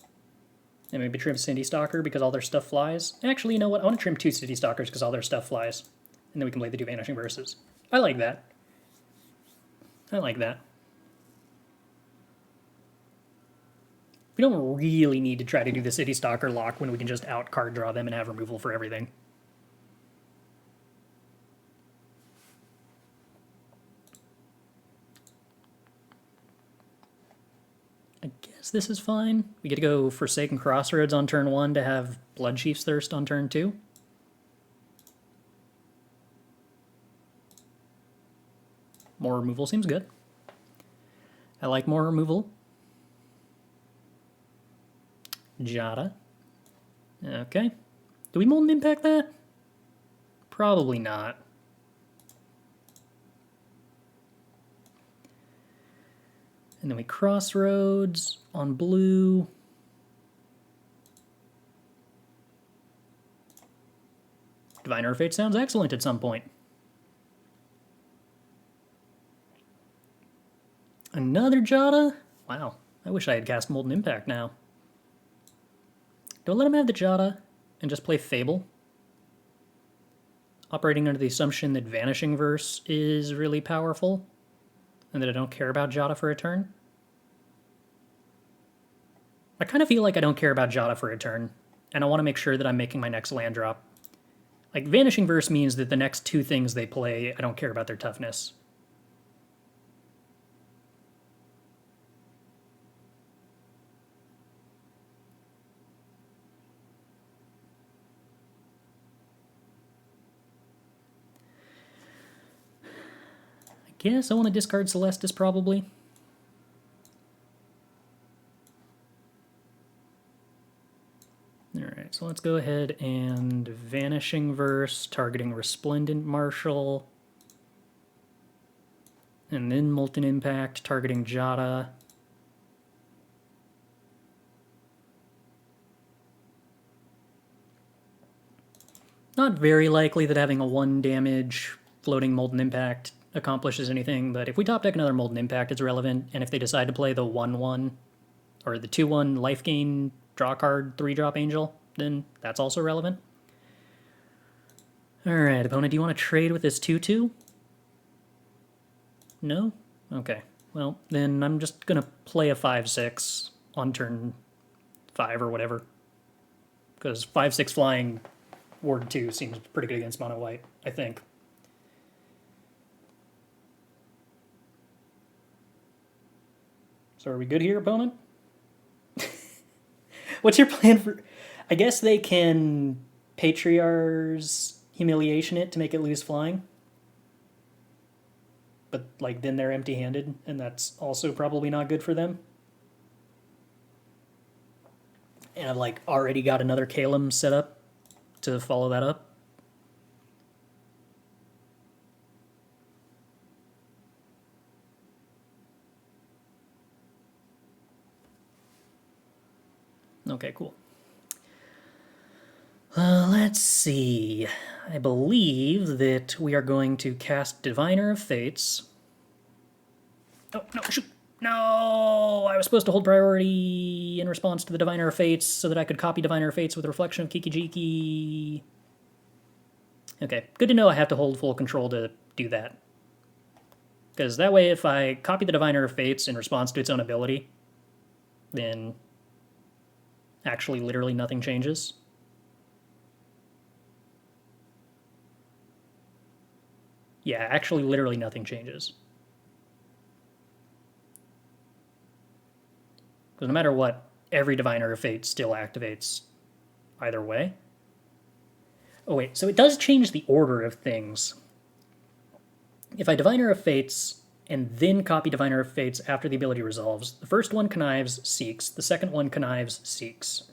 And maybe trim Citystalker because all their stuff flies. Actually, you know what? I want to trim 2 Citystalkers because all their stuff flies. And then we can play the 2 Vanishing Verses. I like that. I like that. We don't really need to try to do the Citystalker lock when we can just out-card draw them and have removal for everything. I guess this is fine. We get to go Forsaken Crossroads on turn 1 to have Bloodchief's Thirst on turn 2. More removal seems good. I like more removal. Jada. Okay. Do we Molten Impact that? Probably not. And then we Crossroads on blue. Diviner of Fate sounds excellent at some point. Another Jada? Wow, I wish I had cast Molten Impact now. Don't let him have the Jada and just play Fable. Operating under the assumption that Vanishing Verse is really powerful and that I don't care about Jada for a turn. I kind of feel like I don't care about Jada for a turn, and I want to make sure that I'm making my next land drop. Like, Vanishing Verse means that the next 2 things they play, I don't care about their toughness. Guess I want to discard Celestis, probably. Alright, so let's go ahead and Vanishing Verse, targeting Resplendent Marshal. And then Molten Impact, targeting Jada. Not very likely that having a 1 damage floating Molten Impact accomplishes anything, but if we top deck another Molten Impact, it's relevant, and if they decide to play the 1/1, or the 2/1 life gain, draw card, 3-drop Angel, then that's also relevant. Alright, opponent, do you want to trade with this 2/2? No? Okay. Well, then I'm just going to play a 5/6 on turn 5 or whatever. Because 5/6 flying Ward 2 seems pretty good against mono white, I think. So are we good here, opponent? What's your plan for... I guess they can Patriarch's Humiliation it to make it lose flying. But, like, then they're empty-handed, and that's also probably not good for them. And I've, like, already got another Calim set up to follow that up. Okay, cool. Let's see. I believe that we are going to cast Diviner of Fates. Oh, no, shoot! No! I was supposed to hold priority in response to the Diviner of Fates so that I could copy Diviner of Fates with Reflection of Kikijiki. Okay, good to know I have to hold full control to do that. Because that way, if I copy the Diviner of Fates in response to its own ability, then Actually, literally nothing changes. Yeah, actually, literally nothing changes. Because no matter what, every Diviner of Fate still activates either way. Oh wait, so it does change the order of things. If I Diviner of Fates and then copy Diviner of Fates after the ability resolves, the first one connives, seeks, the second one connives, seeks.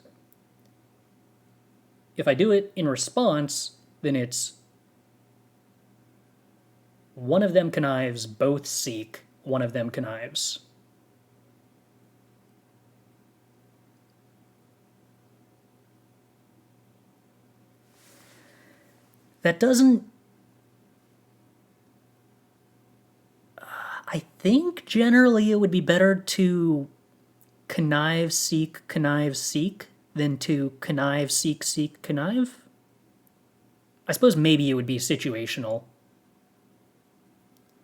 If I do it in response, then it's one of them connives, both seek, one of them connives. That doesn't... I think generally it would be better to connive, seek, than to connive, seek, connive. I suppose maybe it would be situational.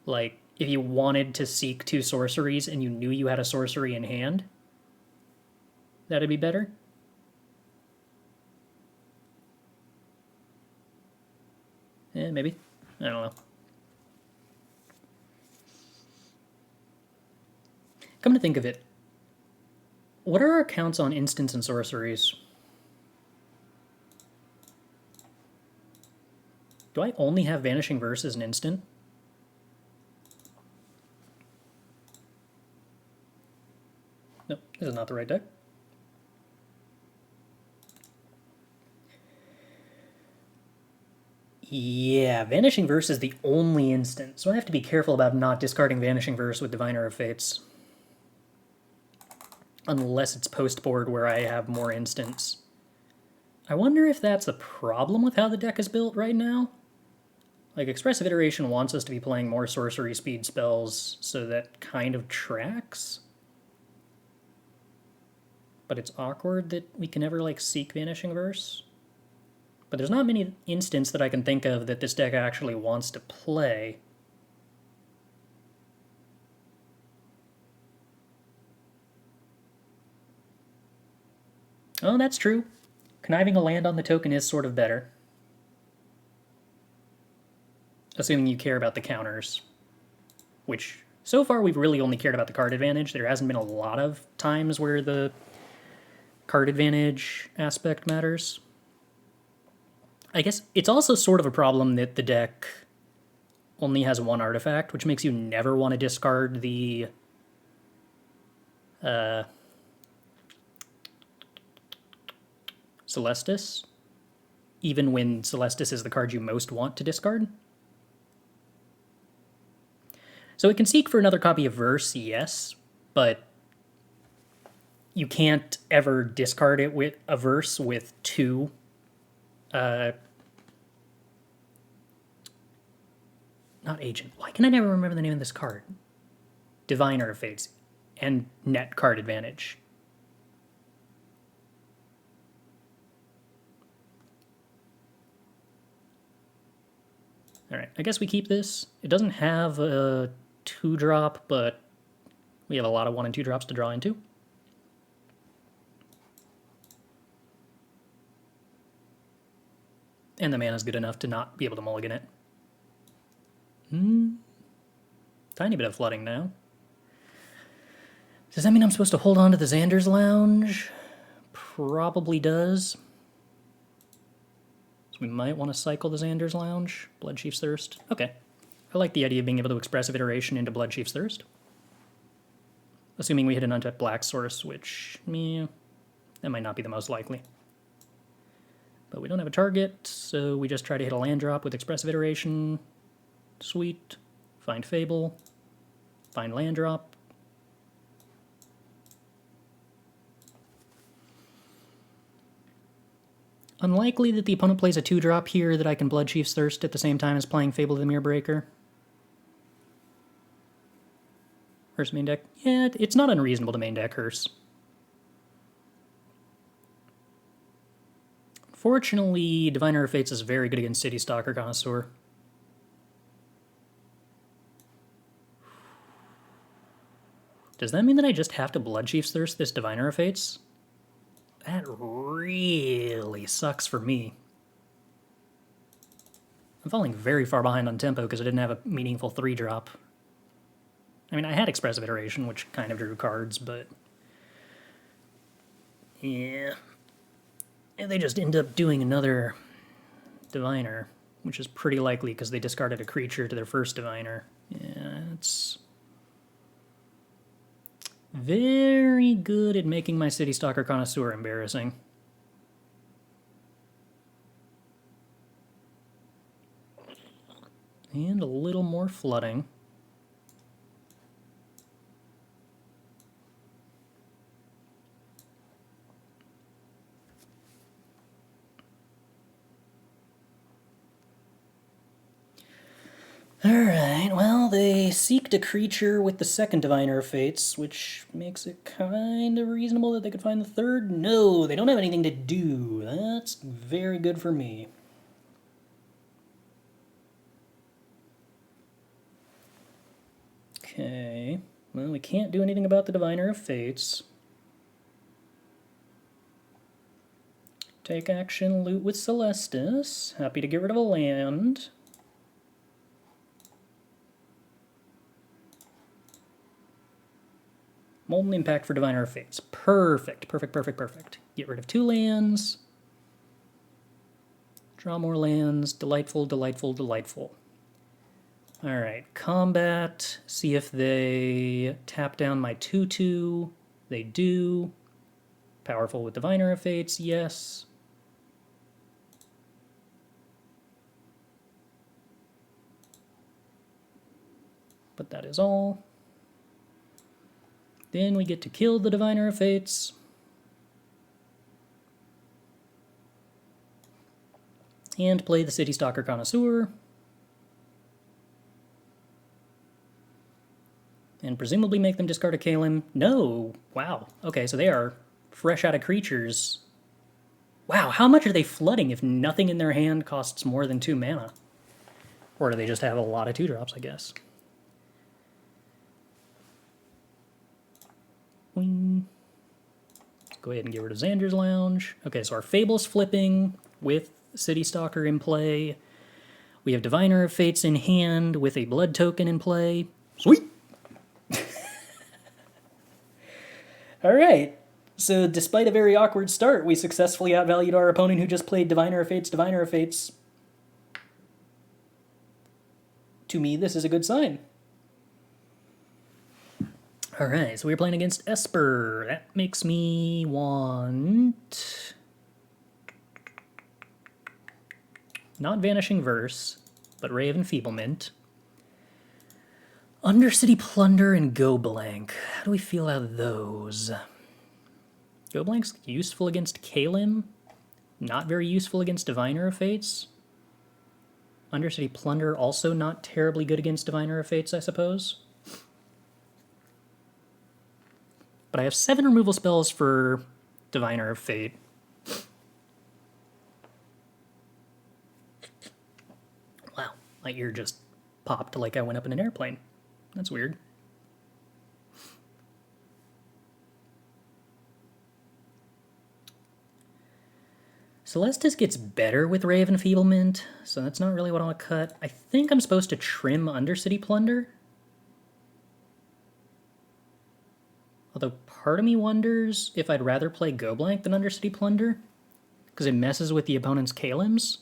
Like, if you wanted to seek 2 sorceries and you knew you had a sorcery in hand, that'd be better. Maybe. I don't know. Come to think of it, what are our counts on instants and sorceries? Do I only have Vanishing Verse as an instant? Nope, this is not the right deck. Yeah, Vanishing Verse is the only instant, so I have to be careful about not discarding Vanishing Verse with Diviner of Fates. Unless it's post-board where I have more instants. I wonder if that's a problem with how the deck is built right now? Like, Expressive Iteration wants us to be playing more sorcery speed spells, so that kind of tracks. But it's awkward that we can never, like, seek Vanishing Verse. But there's not many instances that I can think of that this deck actually wants to play. Oh, that's true. Conniving a land on the token is sort of better. Assuming you care about the counters. Which, so far, we've really only cared about the card advantage. There hasn't been a lot of times where the card advantage aspect matters. I guess it's also sort of a problem that the deck only has 1 artifact, which makes you never want to discard the Celestis, even when Celestis is the card you most want to discard. So it can seek for another copy of Verse, yes, but you can't ever discard it with a Verse with 2 not Agent. Why can I never remember the name of this card? Diviner of Fates and net card advantage. Alright, I guess we keep this. It doesn't have a 2-drop, but we have a lot of 1 and 2 drops to draw into. And the mana's good enough to not be able to mulligan it. Tiny bit of flooding now. Does that mean I'm supposed to hold on to the Xander's Lounge? Probably does. So we might want to cycle the Xander's Lounge. Bloodchief's Thirst. Okay. I like the idea of being able to Expressive Iteration into Bloodchief's Thirst. Assuming we hit an untapped black source, which, that might not be the most likely. But we don't have a target, so we just try to hit a land drop with Expressive Iteration. Sweet. Find Fable. Find land drop. Unlikely that the opponent plays a 2-drop here that I can Bloodchief's Thirst at the same time as playing Fable the Mirrorbreaker. Hearse main deck? Yeah, it's not unreasonable to main deck Hearse. Fortunately, Diviner of Fates is very good against Citystalker Connoisseur. Does that mean that I just have to Bloodchief's Thirst this Diviner of Fates? That really sucks for me. I'm falling very far behind on tempo because I didn't have a meaningful 3-drop. I mean, I had Expressive Iteration, which kind of drew cards, but... yeah. And they just end up doing another Diviner, which is pretty likely because they discarded a creature to their first Diviner. Yeah, it's... very good at making my Citystalker Connoisseur embarrassing. And a little more flooding. Alright, well, they seeked a creature with the second Diviner of Fates, which makes it kind of reasonable that they could find the third. No, they don't have anything to do. That's very good for me. Okay, well, we can't do anything about the Diviner of Fates. Take action, loot with Celestis. Happy to get rid of a land. Molten Impact for Diviner of Fates. Perfect, perfect, perfect, perfect. Get rid of 2 lands. Draw more lands. Delightful, delightful, delightful. Alright, combat. See if they tap down my 2/2. They do. Powerful with Diviner of Fates, yes. But that is all. Then we get to kill the Diviner of Fates. And play the Citystalker Connoisseur. And presumably make them discard a Calim. No! Wow. Okay, so they are fresh out of creatures. Wow, how much are they flooding if nothing in their hand costs more than 2 mana? Or do they just have a lot of 2-drops, I guess? Wing. Go ahead and get rid of Xander's Lounge. Okay, so our Fable's flipping with Citystalker in play. We have Diviner of Fates in hand with a blood token in play. Sweet! Alright, so despite a very awkward start, we successfully outvalued our opponent who just played Diviner of Fates, Diviner of Fates. To me, this is a good sign. Alright, so we're playing against Esper. That makes me want... not Vanishing Verse, but Ray of Enfeeblement. Undercity Plunder and Go Blank. How do we feel out of those? Go Blank's useful against Calim. Not very useful against Diviner of Fates. Undercity Plunder also not terribly good against Diviner of Fates, I suppose. But I have 7 removal spells for Diviner of Fate. Wow, my ear just popped like I went up in an airplane. That's weird. Celestis gets better with Ray of Enfeeblement, so that's not really what I want to cut. I think I'm supposed to trim Undercity Plunder. Although part of me wonders if I'd rather play Go Blank than Undercity Plunder, because it messes with the opponent's Calims,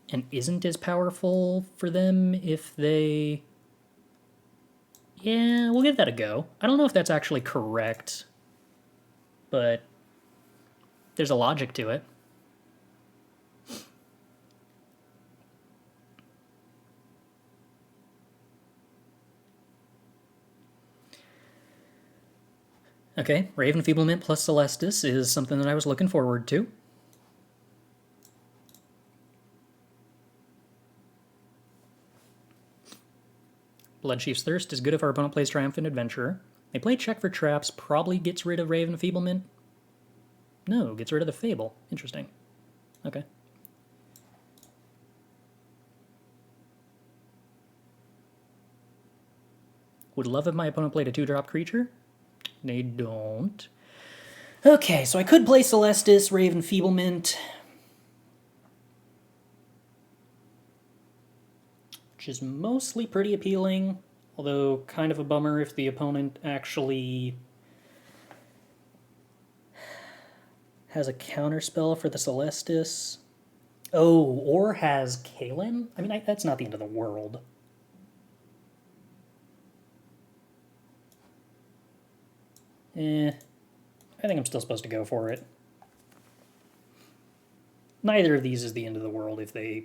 and isn't as powerful for them if they... yeah, we'll give that a go. I don't know if that's actually correct, but there's a logic to it. Okay, Ray of Enfeeblement plus Celestis is something that I was looking forward to. Bloodchief's Thirst is good if our opponent plays Triumphant Adventurer. They play Check for Traps, probably gets rid of Ray of Enfeeblement. No, gets rid of the Fable. Interesting. Okay. Would love if my opponent played a 2-drop creature. They don't. Okay, so I could play Celestis, Ray of Enfeeblement, which is mostly pretty appealing, although kind of a bummer if the opponent actually has a counterspell for the Celestis. Oh, or has Calim? I mean, that's not the end of the world. I think I'm still supposed to go for it. Neither of these is the end of the world if they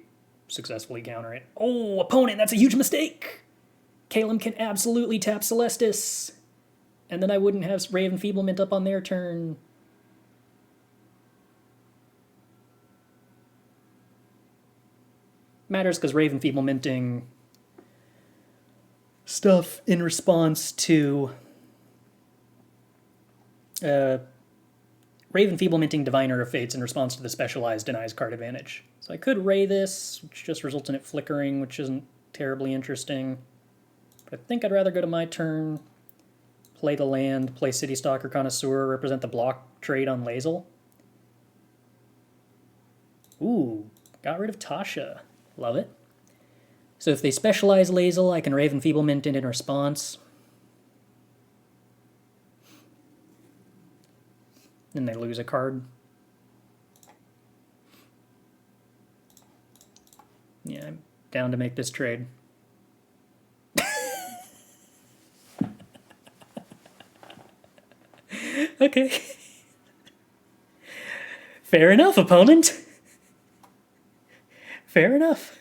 successfully counter it. Oh, opponent, that's a huge mistake! Calim can absolutely tap Celestis. And then I wouldn't have Ray of Enfeeblement up on their turn. Matters because Ray of Enfeeblementing stuff in response to Ray of Enfeeblementing Diviner of Fates in response to the specialized denies card advantage. So I could Ray this, which just results in it flickering, which isn't terribly interesting. But I think I'd rather go to my turn, play the land, play Citystalker Connoisseur, represent the block trade on Lae'zel. Ooh, got rid of Tasha. Love it. So if they specialize Lae'zel, I can Ray of Enfeeblement in response. Then they lose a card. Yeah, I'm down to make this trade. Okay. Fair enough, opponent. Fair enough.